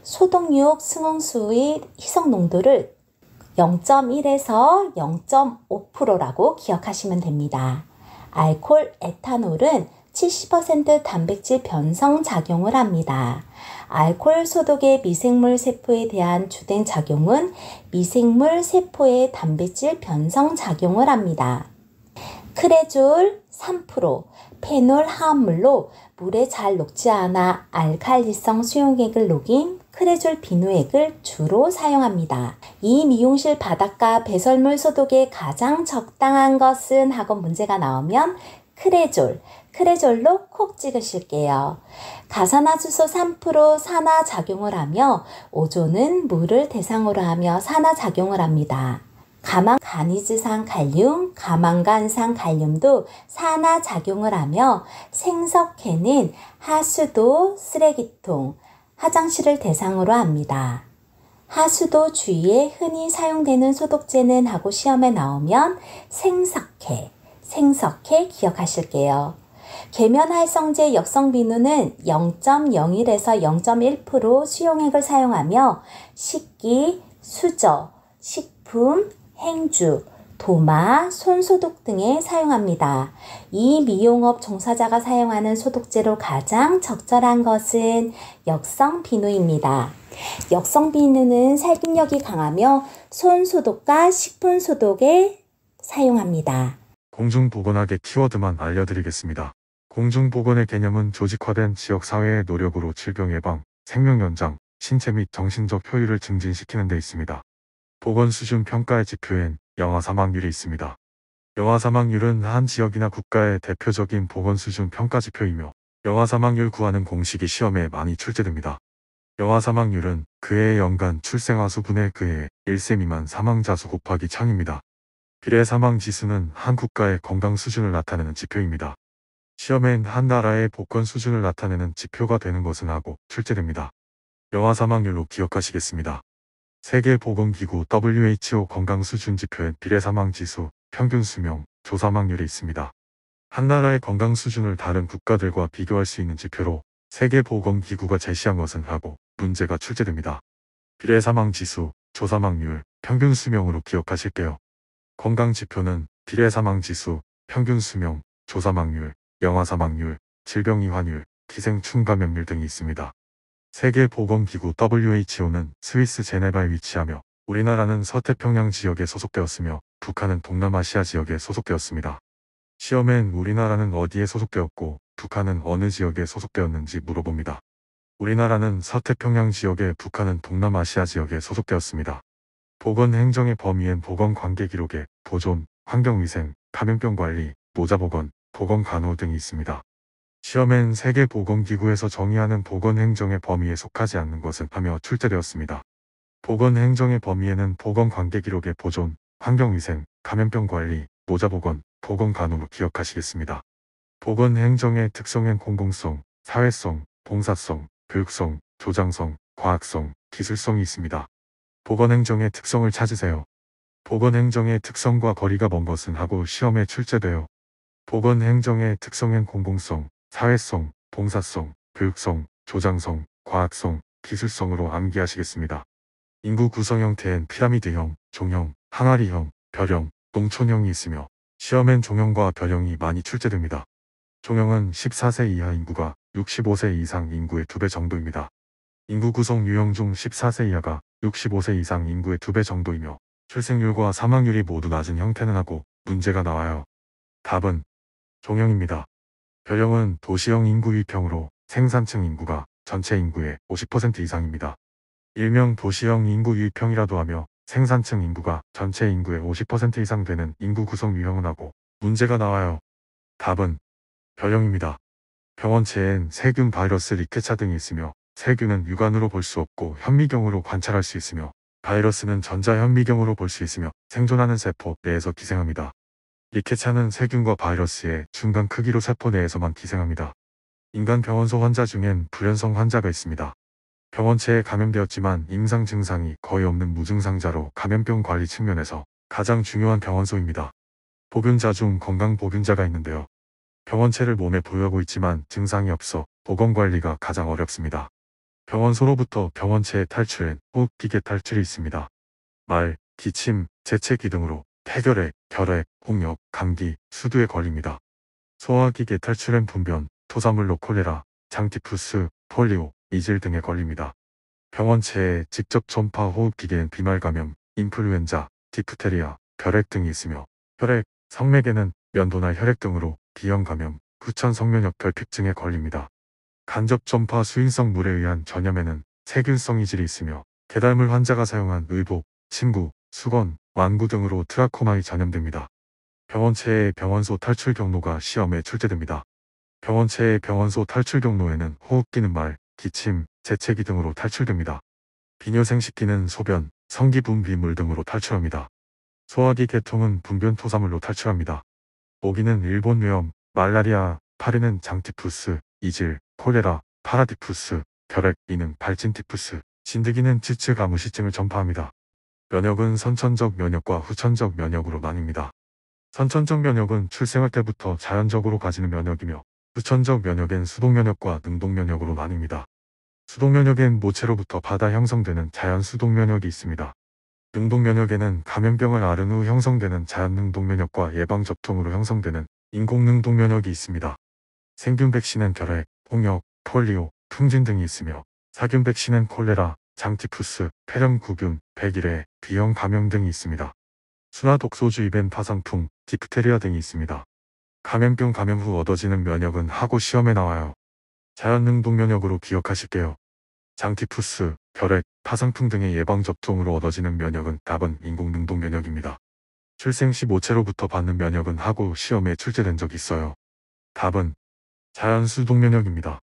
소독육 수공수의 희석 농도를 0.1에서 0.5%라고 기억하시면 됩니다. 알코올, 에탄올은 70% 단백질 변성 작용을 합니다. 알코올 소독의 미생물 세포에 대한 주된 작용은 미생물 세포의 단백질 변성 작용을 합니다. 크레졸 3%, 페놀 화합물로 물에 잘 녹지 않아 알칼리성 수용액을 녹인 크레졸 비누액을 주로 사용합니다. 이 미용실 바닥과 배설물 소독에 가장 적당한 것은 하고 문제가 나오면 크레졸로 콕 찍으실게요. 가산화수소 3% 산화작용을 하며 오존은 물을 대상으로 하며 산화작용을 합니다. 가망가니즈산 칼륨, 가망간산 칼륨도 산화작용을 하며 생석회는 하수도, 쓰레기통, 화장실을 대상으로 합니다. 하수도 주위에 흔히 사용되는 소독제는 하고 시험에 나오면 생석회 기억하실게요. 계면활성제 역성비누는 0.01에서 0.1% 수용액을 사용하며 식기, 수저, 식품, 행주, 도마, 손소독 등에 사용합니다. 이 미용업 종사자가 사용하는 소독제로 가장 적절한 것은 역성비누입니다. 역성비누는 살균력이 강하며 손소독과 식품소독에 사용합니다. 공중보건학의 키워드만 알려드리겠습니다. 공중보건의 개념은 조직화된 지역사회의 노력으로 질병 예방, 생명 연장, 신체 및 정신적 효율을 증진시키는 데 있습니다. 보건수준 평가의 지표엔 영아 사망률이 있습니다. 영아 사망률은 한 지역이나 국가의 대표적인 보건수준 평가 지표이며 영아 사망률 구하는 공식이 시험에 많이 출제됩니다. 영아 사망률은 그해의 연간 출생아 수분의 그해 1세 미만 사망자 수 곱하기 창입니다. 비례 사망 지수는 한 국가의 건강 수준을 나타내는 지표입니다. 시험엔 한 나라의 보건 수준을 나타내는 지표가 되는 것은 하고 출제됩니다. 영아 사망률로 기억하시겠습니다. 세계보건기구 WHO 건강 수준 지표엔 비례 사망 지수, 평균 수명, 조사망률이 있습니다. 한 나라의 건강 수준을 다른 국가들과 비교할 수 있는 지표로 세계보건기구가 제시한 것은 하고 문제가 출제됩니다. 비례 사망 지수, 조사망률, 평균 수명으로 기억하실게요. 건강 지표는 비례 사망 지수, 평균 수명, 조사망률, 영아 사망률, 질병 이환율, 기생충 감염률 등이 있습니다. 세계보건기구 WHO는 스위스 제네바에 위치하며 우리나라는 서태평양 지역에 소속되었으며 북한은 동남아시아 지역에 소속되었습니다. 시험엔 우리나라는 어디에 소속되었고 북한은 어느 지역에 소속되었는지 물어봅니다. 우리나라는 서태평양 지역에, 북한은 동남아시아 지역에 소속되었습니다. 보건행정의 범위엔 보건관계기록에 보존, 환경위생, 감염병관리, 모자보건, 보건간호 등이 있습니다. 시험엔 세계보건기구에서 정의하는 보건행정의 범위에 속하지 않는 것은 하며 출제되었습니다. 보건행정의 범위에는 보건관계기록의 보존, 환경위생, 감염병 관리, 모자보건, 보건간호로 기억하시겠습니다. 보건행정의 특성엔 공공성, 사회성, 봉사성, 교육성, 조장성, 과학성, 기술성이 있습니다. 보건행정의 특성을 찾으세요. 보건행정의 특성과 거리가 먼 것은 하고 시험에 출제돼요. 보건행정의 특성엔 공공성, 사회성, 봉사성, 교육성, 조장성, 과학성, 기술성으로 암기하시겠습니다. 인구 구성 형태엔 피라미드형, 종형, 항아리형, 별형, 농촌형이 있으며 시험엔 종형과 별형이 많이 출제됩니다. 종형은 14세 이하 인구가 65세 이상 인구의 2배 정도입니다. 인구 구성 유형 중 14세 이하가 65세 이상 인구의 2배 정도이며 출생률과 사망률이 모두 낮은 형태는 하고 문제가 나와요. 답은 종형입니다. 별형은 도시형 인구 유입형으로 생산층 인구가 전체 인구의 50% 이상입니다. 일명 도시형 인구 유입형이라도 하며 생산층 인구가 전체 인구의 50% 이상 되는 인구 구성 유형은 하고 문제가 나와요. 답은 별형입니다. 병원체엔 세균, 바이러스, 리케차 등이 있으며 세균은 육안으로 볼 수 없고 현미경으로 관찰할 수 있으며 바이러스는 전자현미경으로 볼 수 있으며 생존하는 세포 내에서 기생합니다. 리케차는 세균과 바이러스의 중간 크기로 세포 내에서만 기생합니다. 인간 병원소 환자 중엔 불연성 환자가 있습니다. 병원체에 감염되었지만 임상 증상이 거의 없는 무증상자로 감염병 관리 측면에서 가장 중요한 병원소입니다. 보균자 중 건강 보균자가 있는데요. 병원체를 몸에 보유하고 있지만 증상이 없어 보건관리가 가장 어렵습니다. 병원소로부터 병원체에 탈출엔 호흡기계 탈출이 있습니다. 말, 기침, 재채기 등으로 폐결핵, 결핵, 홍역, 감기, 수두에 걸립니다. 소화기계 탈출엔 분변, 토사물로 콜레라, 장티푸스, 폴리오, 이질 등에 걸립니다. 병원체에 직접 전파 호흡기계엔 비말감염, 인플루엔자, 디프테리아, 결핵 등이 있으며 혈액, 성맥에는 면도나 혈액 등으로 B형 감염, 후천 성면역 결핍증에 걸립니다. 간접 전파 수인성 물에 의한 전염에는 세균성 이질이 있으며 계달물 환자가 사용한 의복, 침구, 수건, 완구 등으로 트라코마에 전염됩니다. 병원체의 병원소 탈출 경로가 시험에 출제됩니다. 병원체의 병원소 탈출 경로에는 호흡기는 말, 기침, 재채기 등으로 탈출됩니다. 비뇨생식기는 소변, 성기 분비물 등으로 탈출합니다. 소화기 계통은 분변 토사물로 탈출합니다. 모기는 일본뇌염, 말라리아, 파리는 장티푸스, 이질, 콜레라, 파라디푸스, 결핵, 이는 발진티푸스, 진드기는 츠츠 가무시증을 전파합니다. 면역은 선천적 면역과 후천적 면역으로 나뉩니다. 선천적 면역은 출생할 때부터 자연적으로 가지는 면역이며 후천적 면역엔 수동면역과 능동면역으로 나뉩니다. 수동면역엔 모체로부터 받아 형성되는 자연 수동면역이 있습니다. 능동면역에는 감염병을 앓은 후 형성되는 자연 능동면역과 예방접종으로 형성되는 인공 능동면역이 있습니다. 생균 백신엔 결핵, 홍역, 폴리오, 풍진 등이 있으며 사균 백신엔 콜레라, 장티푸스, 폐렴구균, 백일해, B형 감염 등이 있습니다. 순화 독소주 입엔 파상풍, 디프테리아 등이 있습니다. 감염병 감염 후 얻어지는 면역은 하고 시험에 나와요. 자연 능동면역으로 기억하실게요. 장티푸스, 결핵, 파상풍 등의 예방접종으로 얻어지는 면역은 답은 인공 능동면역입니다. 출생 시 모체로부터 받는 면역은 하고 시험에 출제된 적이 있어요. 답은 자연 수동면역입니다.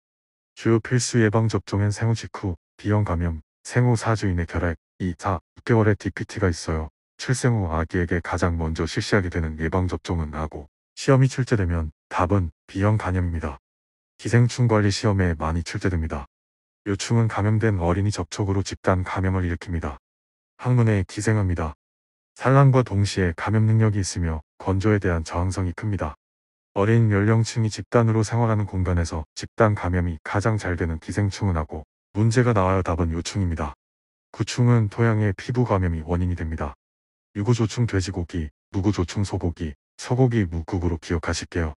주요 필수 예방접종엔 생후 직후, B형 감염, 생후 4주 이내 결핵, 2, 4, 6개월의 DPT가 있어요. 출생 후 아기에게 가장 먼저 실시하게 되는 예방접종은 하고 시험이 출제되면 답은 B형 간염입니다. 기생충 관리 시험에 많이 출제됩니다. 요충은 감염된 어린이 접촉으로 집단 감염을 일으킵니다. 항문에 기생합니다. 산란과 동시에 감염 능력이 있으며 건조에 대한 저항성이 큽니다. 어린 연령층이 집단으로 생활하는 공간에서 집단 감염이 가장 잘 되는 기생충은 하고 문제가 나와요. 답은 요충입니다. 구충은 토양의 피부 감염이 원인이 됩니다. 유구조충 돼지고기, 무구조충 소고기, 소고기 무국으로 기억하실게요.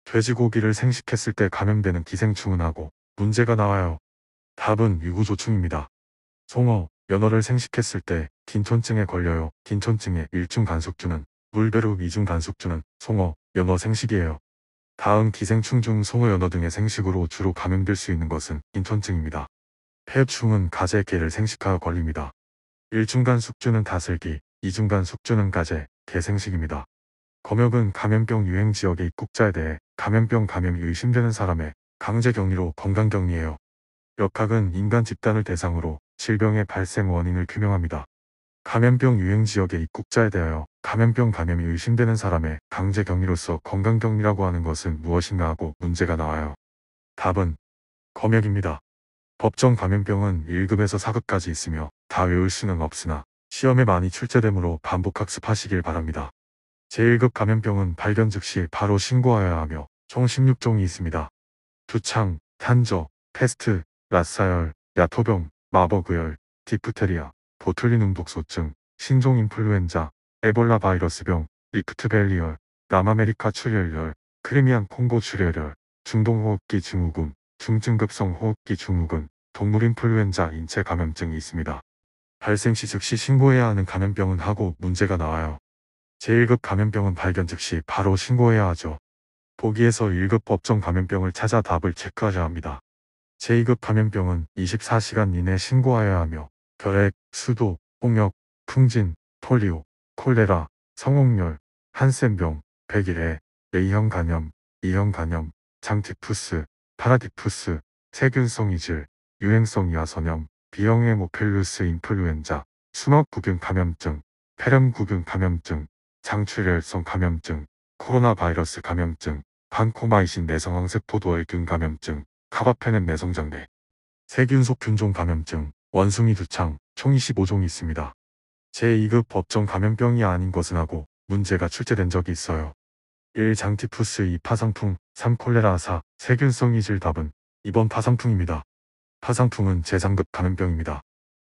돼지고기를 생식했을 때 감염되는 기생충은 하고 문제가 나와요. 답은 유구조충입니다. 송어, 연어를 생식했을 때 딘촌증에 걸려요. 딘촌증의 1중 간속주는 물배룩, 2중 간속주는 송어, 연어 생식이에요. 다음 기생충 중 송어, 연어 등의 생식으로 주로 감염될 수 있는 것은 딘촌증입니다. 폐흡충은 가재, 개를 생식하여 걸립니다. 1중 간속주는 다슬기, 2중 간속주는 가재, 개 생식입니다. 검역은 감염병 유행 지역의 입국자에 대해 감염병 감염이 의심되는 사람의 강제 격리로 건강격리해요. 역학은 인간 집단을 대상으로 질병의 발생 원인을 규명합니다. 감염병 유행 지역의 입국자에 대하여 감염병 감염이 의심되는 사람의 강제 격리로서 건강격리라고 하는 것은 무엇인가 하고 문제가 나와요. 답은 검역입니다. 법정 감염병은 1급에서 4급까지 있으며 다 외울 수는 없으나 시험에 많이 출제되므로 반복 학습하시길 바랍니다. 제1급 감염병은 발견 즉시 바로 신고하여야 하며 총 16종이 있습니다. 두창, 탄저, 패스트, 라사열, 야토병, 마버그열, 디프테리아, 보툴리눔 독소증, 신종 인플루엔자, 에볼라 바이러스병, 리프트밸리열, 남아메리카 출혈열, 크리미안 콩고 출혈열, 중동호흡기 증후군, 중증급성 호흡기 증후군, 동물 인플루엔자 인체 감염증이 있습니다. 발생 시 즉시 신고해야 하는 감염병은 하고 문제가 나와요. 제1급 감염병은 발견 즉시 바로 신고해야 하죠. 보기에서 1급 법정 감염병을 찾아 답을 체크하셔야 합니다. 제2급 감염병은 24시간 이내 신고하여야 하며 결핵, 수도, 홍역, 풍진, 폴리오, 콜레라, 성홍열, 한센병, 백일해, A형 간염, E형 간염, 장티푸스, 파라디푸스, 세균성 이질, 유행성 이하선염, B형 헤모필루스 인플루엔자, 수막구균 감염증, 폐렴구균 감염증, 장출혈성 감염증, 코로나 바이러스 감염증, 반코마이신 내성황세포도알균 감염증, 카바페넨 내성장애, 세균속 균종 감염증, 원숭이 두창, 총 25종이 있습니다. 제2급 법정 감염병이 아닌 것은 하고 문제가 출제된 적이 있어요. 1. 장티푸스 2. 파상풍 3. 콜레라 4. 세균성 이질 답은 2번 파상풍입니다. 파상풍은 제3급 감염병입니다.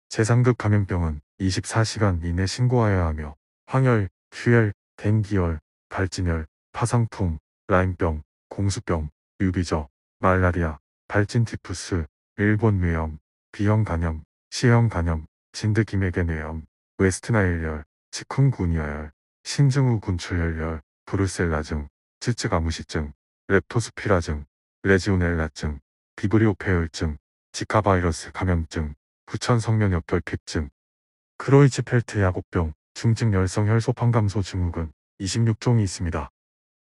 제3급 감염병은 24시간 이내 신고하여야 하며 황열, 휴열, 댕기열, 발진열, 파상풍, 라임병, 공수병, 유비저, 말라리아, 발진티푸스, 일본 뇌염, B형 간염, C형 간염, 진드기맥의 뇌염, 웨스트나일열, 치쿵구니아열, 신증후 군출혈열, 브루셀라증, 츠츠가무시증, 렙토스피라증, 레지오넬라증, 비브리오 폐혈증, 지카바이러스 감염증, 부천성면역 결핍증, 크로이츠펠트 야곡병, 중증 열성 혈소판 감소 증후군 26종이 있습니다.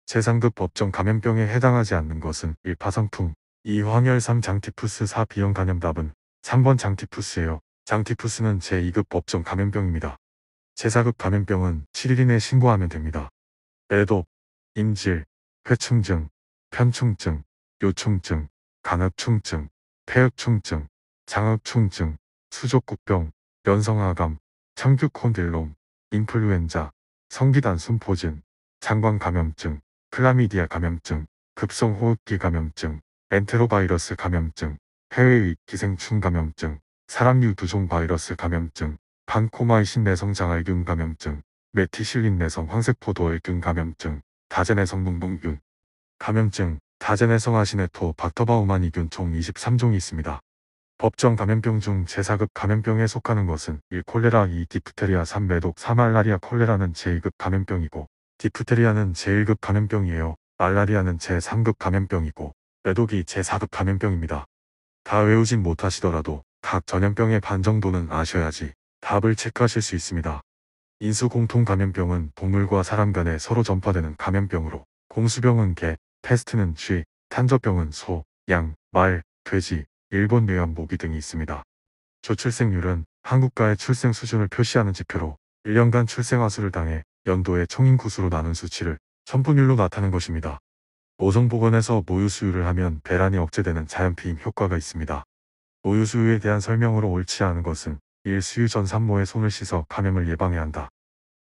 제3급 법정 감염병에 해당하지 않는 것은 1. 파상풍, 2. 황열 3. 장티푸스 4. B형 간염 답은 3번 장티푸스예요. 장티푸스는 제2급 법정 감염병입니다. 제4급 감염병은 7일 이내 신고하면 됩니다. 애독, 임질, 회충증, 편충증, 요충증, 간흡충증, 폐흑충증, 장흡충증, 수족구병, 연성아감, 청규콘딜롬, 인플루엔자, 성기단 숨포진, 장관감염증, 클라미디아 감염증, 급성호흡기 감염증, 엔테로바이러스 감염증, 해외의 기생충 감염증, 사람류 두종 바이러스 감염증, 반코마이신 내성장알균 감염증, 메티실린 내성 황세포도알균 감염증, 다제내성 뭉뭉균 감염증, 다제내성 아시네토 박터바우마니균 총 23종이 있습니다. 법정 감염병 중 제4급 감염병에 속하는 것은 1. 콜레라 2. 디프테리아 3. 매독 4. 말라리아 콜레라는 제2급 감염병이고 디프테리아는 제1급 감염병이에요. 말라리아는 제3급 감염병이고 매독이 제4급 감염병입니다. 다 외우진 못하시더라도 각 전염병의 반 정도는 아셔야지 답을 체크하실 수 있습니다. 인수공통감염병은 동물과 사람 간에 서로 전파되는 감염병으로 공수병은 개, 패스트는 쥐, 탄저병은 소, 양, 말, 돼지, 일본 뇌염 모기 등이 있습니다. 저출생률은 한국가의 출생 수준을 표시하는 지표로 1년간 출생 아수를 당해 연도의 총인구수로 나눈 수치를 천분율로 나타낸 것입니다. 오성보건에서 모유수유를 하면 배란이 억제되는 자연피임 효과가 있습니다. 모유수유에 대한 설명으로 옳지 않은 것은 1. 수유 전 산모의 손을 씻어 감염을 예방해야 한다.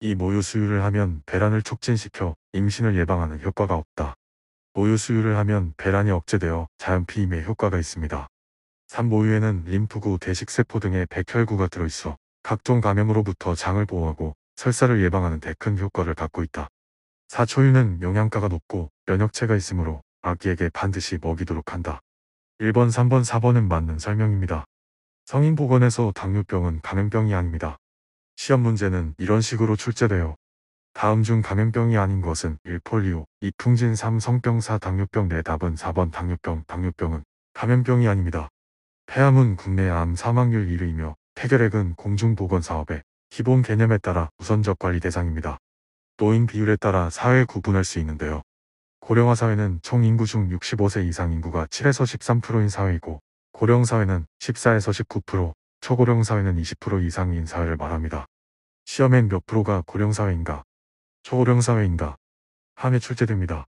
2. 모유수유를 하면 배란을 촉진시켜 임신을 예방하는 효과가 없다. 모유수유를 하면 배란이 억제되어 자연피임에 효과가 있습니다. 3. 모유에는 림프구, 대식세포 등의 백혈구가 들어있어 각종 감염으로부터 장을 보호하고 설사를 예방하는 데 큰 효과를 갖고 있다. 4. 초유는 영양가가 높고 면역체가 있으므로 아기에게 반드시 먹이도록 한다. 1번, 3번, 4번은 맞는 설명입니다. 성인보건에서 당뇨병은 감염병이 아닙니다. 시험 문제는 이런 식으로 출제돼요. 다음 중 감염병이 아닌 것은 1. 폴리오, 2. 풍진, 3. 성병, 4. 당뇨병. 내 답은 4번 당뇨병. 당뇨병은 감염병이 아닙니다. 폐암은 국내 암 사망률 1위이며 폐결핵은 공중보건사업의 기본 개념에 따라 우선적 관리 대상입니다. 노인 비율에 따라 사회 구분할 수 있는데요. 고령화 사회는 총 인구 중 65세 이상 인구가 7에서 13%인 사회이고 고령 사회는 14에서 19%, 초고령 사회는 20% 이상인 사회를 말합니다. 시험엔 몇 프로가 고령 사회인가, 초고령 사회인가 함에 출제됩니다.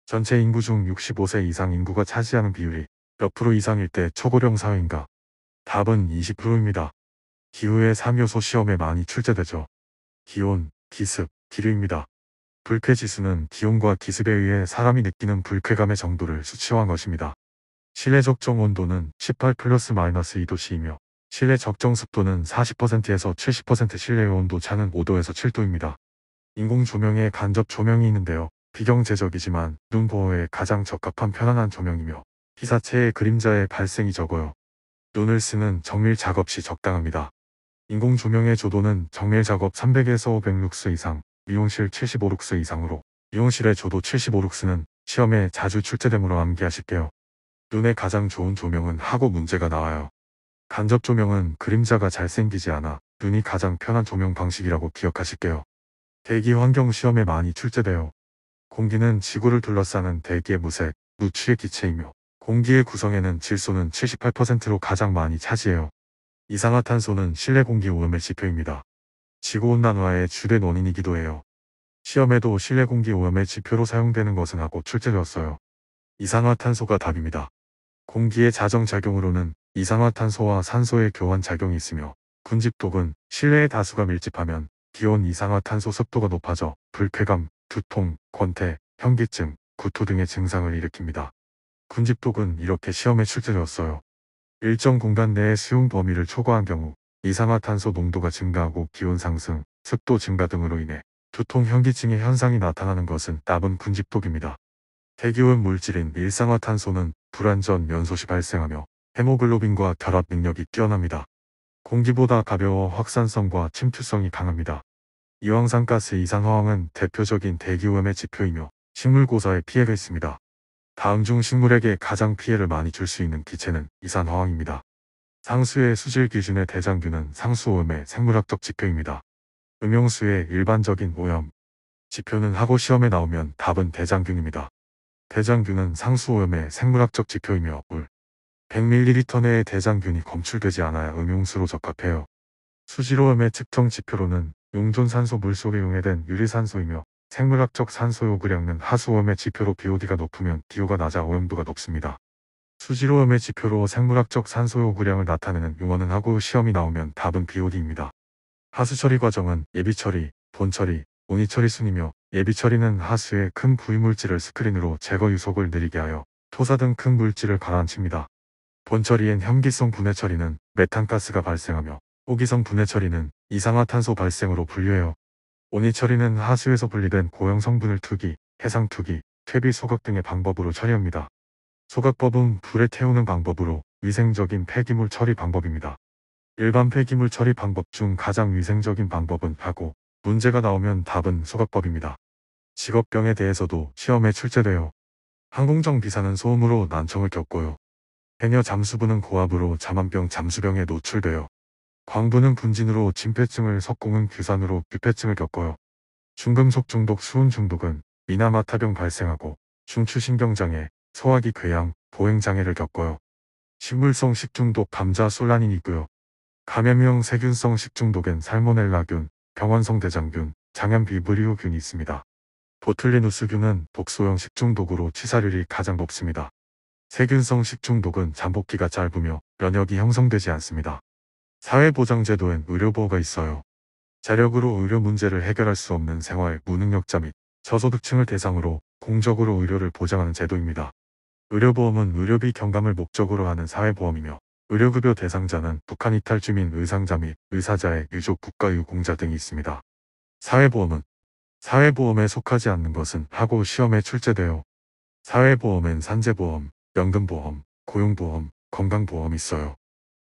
전체 인구 중 65세 이상 인구가 차지하는 비율이 몇 프로 이상일 때 초고령 사회인가? 답은 20%입니다. 기후의 3요소 시험에 많이 출제되죠. 기온, 기습, 기류입니다. 불쾌지수는 기온과 기습에 의해 사람이 느끼는 불쾌감의 정도를 수치화한 것입니다. 실내 적정 온도는 18 플러스 마이너스 2도씨이며 실내 적정 습도는 40%에서 70%, 실내의 온도 차는 5도에서 7도입니다. 인공 조명에 간접 조명이 있는데요. 비경제적이지만 눈 보호에 가장 적합한 편안한 조명이며 피사체의 그림자의 발생이 적어요. 눈을 쓰는 정밀 작업 시 적당합니다. 인공 조명의 조도는 정밀 작업 300에서 500룩스 이상, 미용실 75룩스 이상으로 미용실의 조도 75룩스는 시험에 자주 출제되므로 암기하실게요. 눈에 가장 좋은 조명은 하고 문제가 나와요. 간접 조명은 그림자가 잘생기지 않아 눈이 가장 편한 조명 방식이라고 기억하실게요. 대기 환경 시험에 많이 출제돼요. 공기는 지구를 둘러싸는 대기의 무색, 무취의 기체이며 공기의 구성에는 질소는 78%로 가장 많이 차지해요. 이산화탄소는 실내 공기 오염의 지표입니다. 지구온난화의 주된 원인이기도 해요. 시험에도 실내 공기 오염의 지표로 사용되는 것은 하고 출제되었어요. 이산화탄소가 답입니다. 공기의 자정작용으로는 이산화탄소와 산소의 교환작용이 있으며 군집독은 실내의 다수가 밀집하면 기온, 이산화탄소 습도가 높아져 불쾌감, 두통, 권태, 현기증, 구토 등의 증상을 일으킵니다. 군집독은 이렇게 시험에 출제되었어요. 일정 공간 내의 수용 범위를 초과한 경우 이산화탄소 농도가 증가하고 기온 상승, 습도 증가 등으로 인해 두통, 현기증의 현상이 나타나는 것은 답은 군집독입니다. 대기오염 물질인 일산화탄소는 불완전 연소 시 발생하며 헤모글로빈과 결합 능력이 뛰어납니다. 공기보다 가벼워 확산성과 침투성이 강합니다. 이황산가스 이산화황은 대표적인 대기오염의 지표이며 식물고사에 피해가 있습니다. 다음 중 식물에게 가장 피해를 많이 줄 수 있는 기체는 이산화황입니다. 상수의 수질 기준의 대장균은 상수오염의 생물학적 지표입니다. 음용수의 일반적인 오염 지표는 하고 시험에 나오면 답은 대장균입니다. 대장균은 상수오염의 생물학적 지표이며 물 100ml 내의 대장균이 검출되지 않아야 음용수로 적합해요. 수질오염의 측정 지표로는 용존산소 물속에 용해된 유리산소이며 생물학적 산소 요구량은 하수오염의 지표로 BOD가 높으면 DO가 낮아 오염도가 높습니다. 수질오염의 지표로 생물학적 산소 요구량을 나타내는 용어는 하고 시험이 나오면 답은 BOD입니다. 하수처리 과정은 예비처리, 본처리, 온이처리 순이며 예비처리는 하수의 큰 부유물질을 스크린으로 제거 유속을 느리게 하여 토사 등 큰 물질을 가라앉힙니다. 본처리엔 혐기성 분해 처리는 메탄가스가 발생하며 호기성 분해 처리는 이산화탄소 발생으로 분류해요. 온이처리는 하수에서 분리된 고형 성분을 투기, 해상투기, 퇴비 소각 등의 방법으로 처리합니다. 소각법은 불에 태우는 방법으로 위생적인 폐기물 처리 방법입니다. 일반 폐기물 처리 방법 중 가장 위생적인 방법은 하고 문제가 나오면 답은 소각법입니다. 직업병에 대해서도 시험에 출제돼요. 항공정 비사는 소음으로 난청을 겪고요. 해녀 잠수부는 고압으로 잠안병 잠수병에 노출돼요. 광부는 분진으로 진폐증을, 석공은 규산으로 규폐증을 겪어요. 중금속 중독, 수은 중독은 미나마타병 발생하고 중추신경장애, 소화기 궤양, 보행장애를 겪어요. 식물성 식중독, 감자 솔라닌이 있고요. 감염형 세균성 식중독엔 살모넬라균, 병원성 대장균, 장염 비브리오균이 있습니다. 보툴리누스균은 독소형 식중독으로 치사율이 가장 높습니다. 세균성 식중독은 잠복기가 짧으며 면역이 형성되지 않습니다. 사회보장제도엔 의료보호가 있어요. 자력으로 의료 문제를 해결할 수 없는 생활 무능력자 및 저소득층을 대상으로 공적으로 의료를 보장하는 제도입니다. 의료보험은 의료비 경감을 목적으로 하는 사회보험이며 의료급여 대상자는 북한 이탈 주민, 의상자 및 의사자의 유족, 국가유공자 등이 있습니다. 사회보험은 사회보험에 속하지 않는 것은 하고 시험에 출제돼요. 사회보험엔 산재보험, 연금보험, 고용보험, 건강보험이 있어요.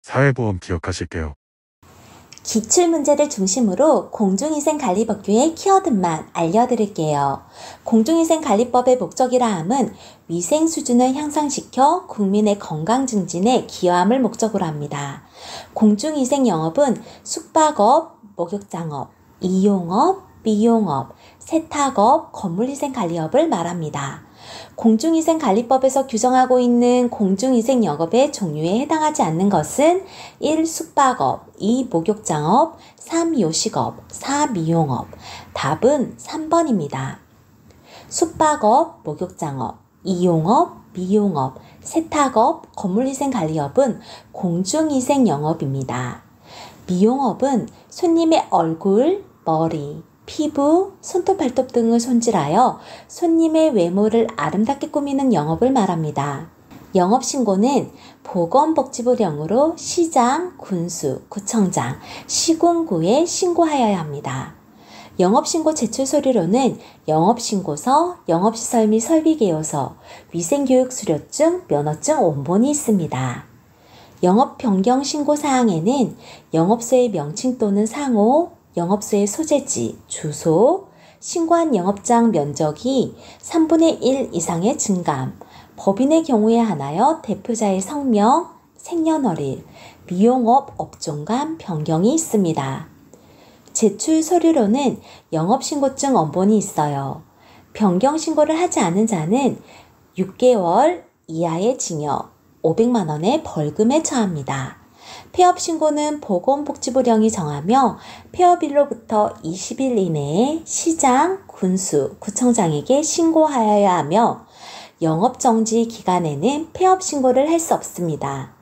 사회보험 기억하실게요. 기출문제를 중심으로 공중위생관리법규의 키워드만 알려드릴게요. 공중위생관리법의 목적이라 함은 위생 수준을 향상시켜 국민의 건강 증진에 기여함을 목적으로 합니다. 공중위생 영업은 숙박업, 목욕장업, 이용업, 미용업, 세탁업, 건물위생관리업을 말합니다. 공중위생관리법에서 규정하고 있는 공중위생 영업의 종류에 해당하지 않는 것은 1. 숙박업, 2. 목욕장업, 3. 요식업, 4. 미용업. 답은 3번입니다. 숙박업, 목욕장업, 이용업, 미용업, 세탁업, 건물위생관리업은 공중위생 영업입니다. 미용업은 손님의 얼굴, 머리, 피부, 손톱, 발톱 등을 손질하여 손님의 외모를 아름답게 꾸미는 영업을 말합니다. 영업신고는 보건복지부령으로 시장, 군수, 구청장, 시군구에 신고하여야 합니다. 영업신고 제출 서류로는 영업신고서, 영업시설 및 설비개요서, 위생교육 수료증, 면허증 원본이 있습니다. 영업 변경 신고 사항에는 영업소의 명칭 또는 상호, 영업소의 소재지, 주소, 신고한 영업장 면적이 3분의 1 이상의 증감, 법인의 경우에 한하여 대표자의 성명, 생년월일, 미용업 업종간 변경이 있습니다. 제출 서류로는 영업신고증 원본이 있어요. 변경 신고를 하지 않은 자는 6개월 이하의 징역, 500만 원의 벌금에 처합니다. 폐업 신고는 보건복지부령이 정하며 폐업일로부터 20일 이내에 시장, 군수, 구청장에게 신고하여야 하며 영업정지 기간에는 폐업 신고를 할 수 없습니다.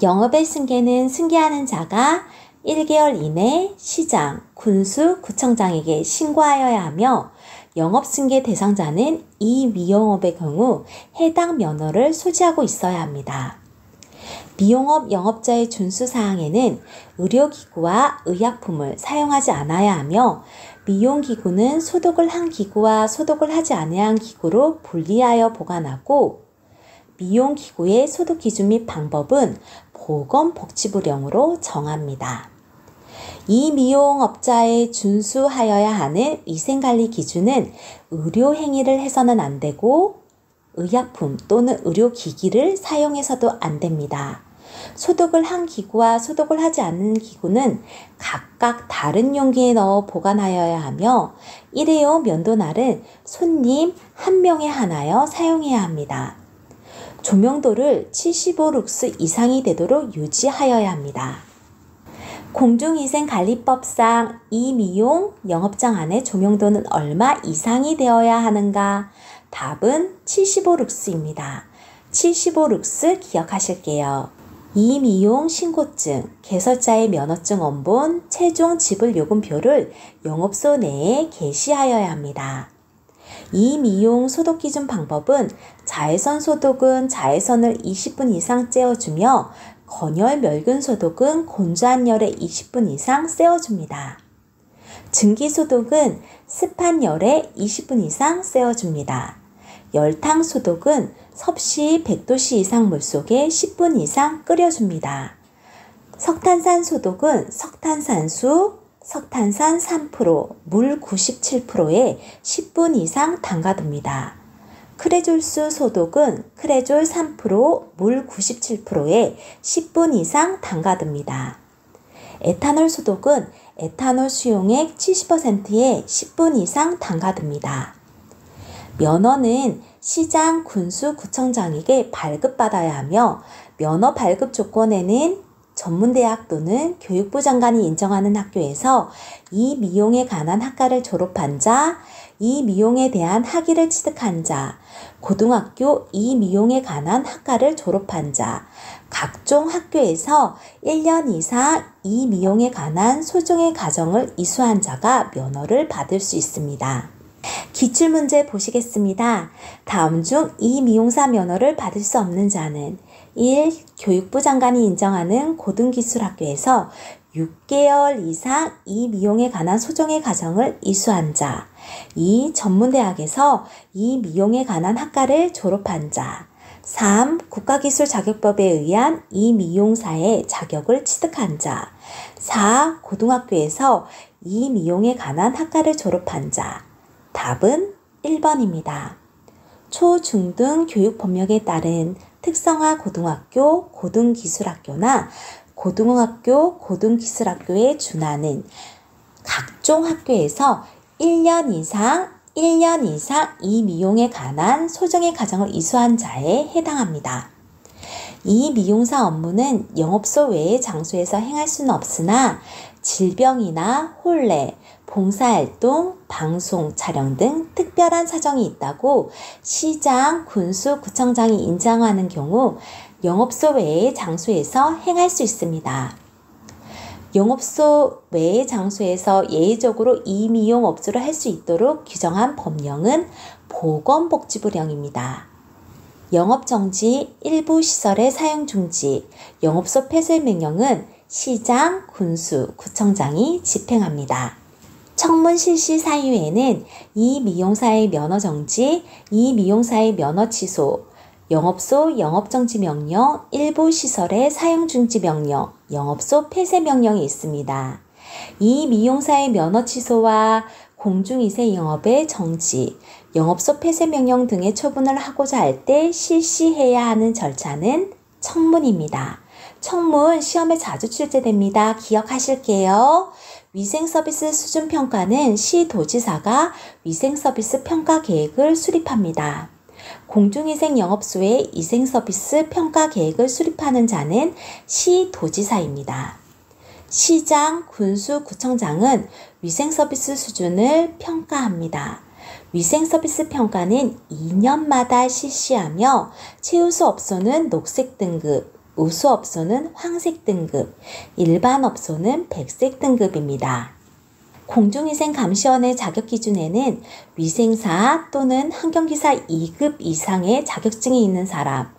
영업의 승계는 승계하는 자가 1개월 이내 시장, 군수, 구청장에게 신고하여야 하며 영업승계 대상자는 이 미용업의 경우 해당 면허를 소지하고 있어야 합니다. 미용업 영업자의 준수사항에는 의료기구와 의약품을 사용하지 않아야 하며 미용기구는 소독을 한 기구와 소독을 하지 아니한 기구로 분리하여 보관하고 미용기구의 소독 기준 및 방법은 보건복지부령으로 정합니다. 이 미용업자의 준수하여야 하는 위생관리 기준은 의료행위를 해서는 안 되고 의약품 또는 의료기기를 사용해서도 안 됩니다. 소독을 한 기구와 소독을 하지 않는 기구는 각각 다른 용기에 넣어 보관하여야 하며 일회용 면도날은 손님 1명에 한하여 사용해야 합니다. 조명도를 75룩스 이상이 되도록 유지하여야 합니다. 공중위생관리법상 이 미용 영업장 안에 조명도는 얼마 이상이 되어야 하는가? 답은 75룩스입니다. 75룩스 기억하실게요. 이 미용 신고증, 개설자의 면허증 원본, 최종 지불 요금표를 영업소 내에 게시하여야 합니다. 이 미용 소독 기준 방법은 자외선 소독은 자외선을 20분 이상 쬐어주며 건열 멸균 소독은 건조한 열에 20분 이상 쐬어줍니다. 증기 소독은 습한 열에 20분 이상 쐬어줍니다. 열탕 소독은 섭씨 100도씨 이상 물속에 10분 이상 끓여줍니다. 석탄산 소독은 석탄산수, 석탄산 3%, 물 97%에 10분 이상 담가둡니다. 크레졸수 소독은 크레졸 3%, 물 97%에 10분 이상 담가둡니다. 에탄올 소독은 에탄올 수용액 70%에 10분 이상 담가둡니다. 면허는 시장, 군수, 구청장에게 발급받아야 하며 면허 발급 조건에는 전문대학 또는 교육부 장관이 인정하는 학교에서 이 미용에 관한 학과를 졸업한 자, 이 미용에 대한 학위를 취득한 자, 고등학교 이 미용에 관한 학과를 졸업한 자, 각종 학교에서 1년 이상 이 미용에 관한 소정의 과정을 이수한 자가 면허를 받을 수 있습니다. 기출문제 보시겠습니다. 다음 중 이 미용사 면허를 받을 수 없는 자는 1. 교육부 장관이 인정하는 고등기술학교에서 6개월 이상 이 미용에 관한 소정의 과정을 이수한 자, 2. 전문대학에서 이 미용에 관한 학과를 졸업한 자, 3. 국가기술자격법에 의한 이 미용사의 자격을 취득한 자, 4. 고등학교에서 이 미용에 관한 학과를 졸업한 자. 답은 1번입니다. 초, 중 등 교육법령에 따른 특성화 고등학교, 고등기술학교나 고등학교, 고등기술학교에 준하는 각종 학교에서 1년 이상 1년 이상 이 미용에 관한 소정의 과정을 이수한 자에 해당합니다. 이 미용사 업무는 영업소 외의 장소에서 행할 수는 없으나 질병이나 혼례, 봉사활동, 방송, 촬영 등 특별한 사정이 있다고 시장, 군수, 구청장이 인정하는 경우 영업소 외의 장소에서 행할 수 있습니다. 영업소 외의 장소에서 예외적으로 이 미용업소를 할 수 있도록 규정한 법령은 보건복지부령입니다. 영업정지, 일부 시설의 사용중지, 영업소 폐쇄명령은 시장, 군수, 구청장이 집행합니다. 청문 실시 사유에는 이 미용사의 면허정지, 이 미용사의 면허 취소, 영업소 영업정지 명령, 일부 시설의 사용중지 명령, 영업소 폐쇄 명령이 있습니다. 이 미용사의 면허 취소와 공중위생 영업의 정지, 영업소 폐쇄 명령 등의 처분을 하고자 할 때 실시해야 하는 절차는 청문입니다. 청문 시험에 자주 출제됩니다. 기억하실게요. 위생서비스 수준평가는 시도지사가 위생서비스 평가 계획을 수립합니다. 공중위생 영업소의 위생서비스 평가 계획을 수립하는 자는 시도지사입니다. 시장, 군수, 구청장은 위생서비스 수준을 평가합니다. 위생서비스 평가는 2년마다 실시하며 최우수 업소는 녹색 등급, 우수 업소는 황색 등급, 일반 업소는 백색 등급입니다. 공중위생감시원의 자격기준에는 위생사 또는 환경기사 2급 이상의 자격증이 있는 사람,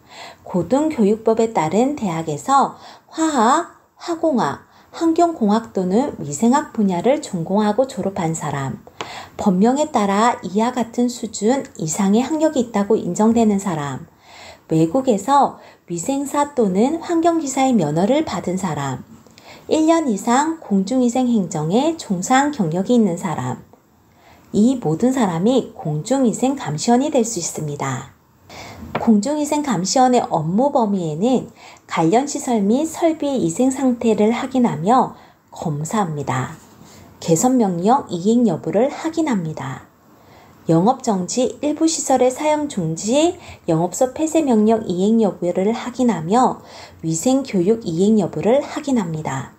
고등교육법에 따른 대학에서 화학, 화공학, 환경공학 또는 위생학 분야를 전공하고 졸업한 사람, 법령에 따라 이와 같은 수준 이상의 학력이 있다고 인정되는 사람, 외국에서 위생사 또는 환경기사의 면허를 받은 사람, 1년 이상 공중위생 행정에 종사한 경력이 있는 사람, 이 모든 사람이 공중위생 감시원이 될 수 있습니다. 공중위생 감시원의 업무 범위에는 관련 시설 및 설비의 위생 상태를 확인하며 검사합니다. 개선명령 이행 여부를 확인합니다. 영업정지, 일부 시설의 사용 중지, 영업소 폐쇄명령 이행 여부를 확인하며 위생교육 이행 여부를 확인합니다.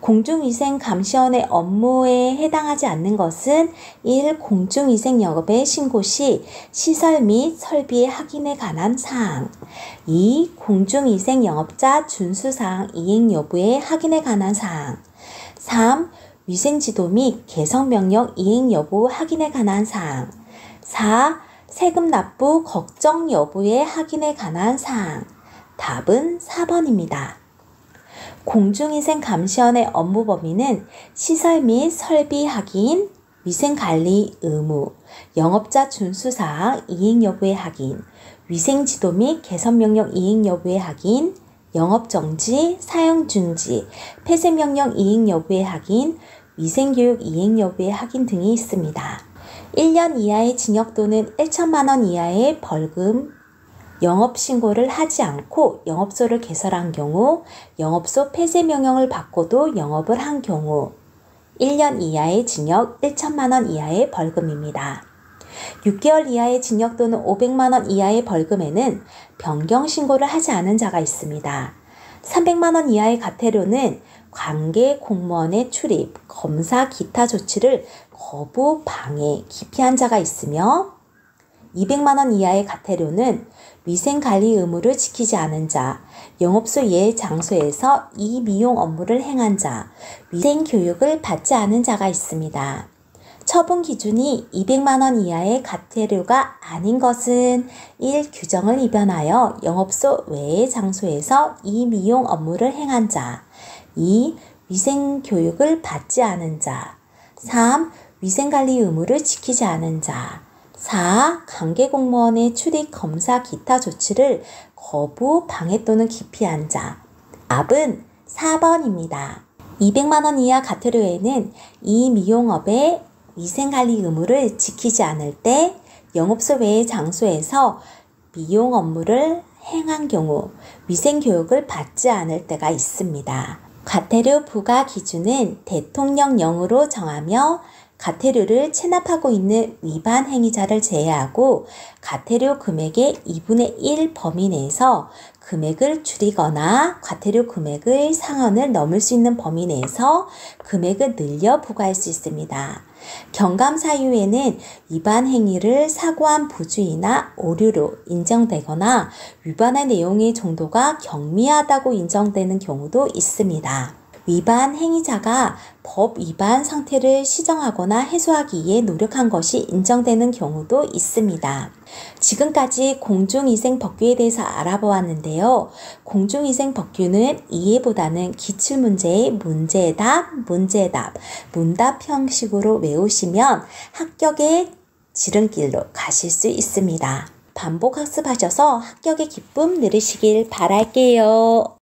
공중위생감시원의 업무에 해당하지 않는 것은 1. 공중위생 영업의 신고 시 시설 및 설비의 확인에 관한 사항, 2. 공중위생 영업자 준수사항 이행 여부의 확인에 관한 사항, 3. 위생지도 및 개선명령 이행 여부 확인에 관한 사항, 4. 세금 납부 걱정 여부의 확인에 관한 사항. 답은 4번입니다. 공중위생감시원의 업무 범위는 시설 및 설비 확인, 위생관리 의무, 영업자 준수사항 이행 여부의 확인, 위생지도 및 개선명령 이행 여부의 확인, 영업정지, 사용중지, 폐쇄명령 이행 여부의 확인, 위생교육 이행 여부의 확인 등이 있습니다. 1년 이하의 징역 또는 1천만 원 이하의 벌금, 영업신고를 하지 않고 영업소를 개설한 경우, 영업소 폐쇄명령을 받고도 영업을 한 경우, 1년 이하의 징역 1천만 원 이하의 벌금입니다. 6개월 이하의 징역 또는 500만 원 이하의 벌금에는 변경신고를 하지 않은 자가 있습니다. 300만 원 이하의 과태료는 관계 공무원의 출입, 검사 기타 조치를 거부, 방해, 기피한 자가 있으며 200만 원 이하의 과태료는 위생관리 의무를 지키지 않은 자, 영업소 예외 장소에서 이 미용 업무를 행한 자, 위생교육을 받지 않은 자가 있습니다. 처분 기준이 200만 원 이하의 과태료가 아닌 것은 1. 규정을 위반하여 영업소 외의 장소에서 이 미용 업무를 행한 자, 2. 위생교육을 받지 않은 자, 3. 위생관리 의무를 지키지 않은 자, 4. 관계공무원의 출입, 검사, 기타 조치를 거부, 방해 또는 기피한 자. 답은 4번입니다. 200만 원 이하 과태료에는 이 미용업의 위생관리 의무를 지키지 않을 때 영업소 외의 장소에서 미용 업무를 행한 경우 위생교육을 받지 않을 때가 있습니다. 과태료 부과 기준은 대통령령으로 정하며 과태료를 체납하고 있는 위반 행위자를 제외하고 과태료 금액의 2분의 1 범위 내에서 금액을 줄이거나 과태료 금액의 상한을 넘을 수 있는 범위 내에서 금액을 늘려 부과할 수 있습니다. 경감 사유에는 위반 행위를 사고한 부주의나 오류로 인정되거나 위반의 내용의 정도가 경미하다고 인정되는 경우도 있습니다. 위반 행위자가 법 위반 상태를 시정하거나 해소하기 위해 노력한 것이 인정되는 경우도 있습니다. 지금까지 공중위생법규에 대해서 알아보았는데요. 공중위생법규는 이해보다는 기출문제의 문제답, 문답 형식으로 외우시면 합격의 지름길로 가실 수 있습니다. 반복 학습하셔서 합격의 기쁨 누리시길 바랄게요.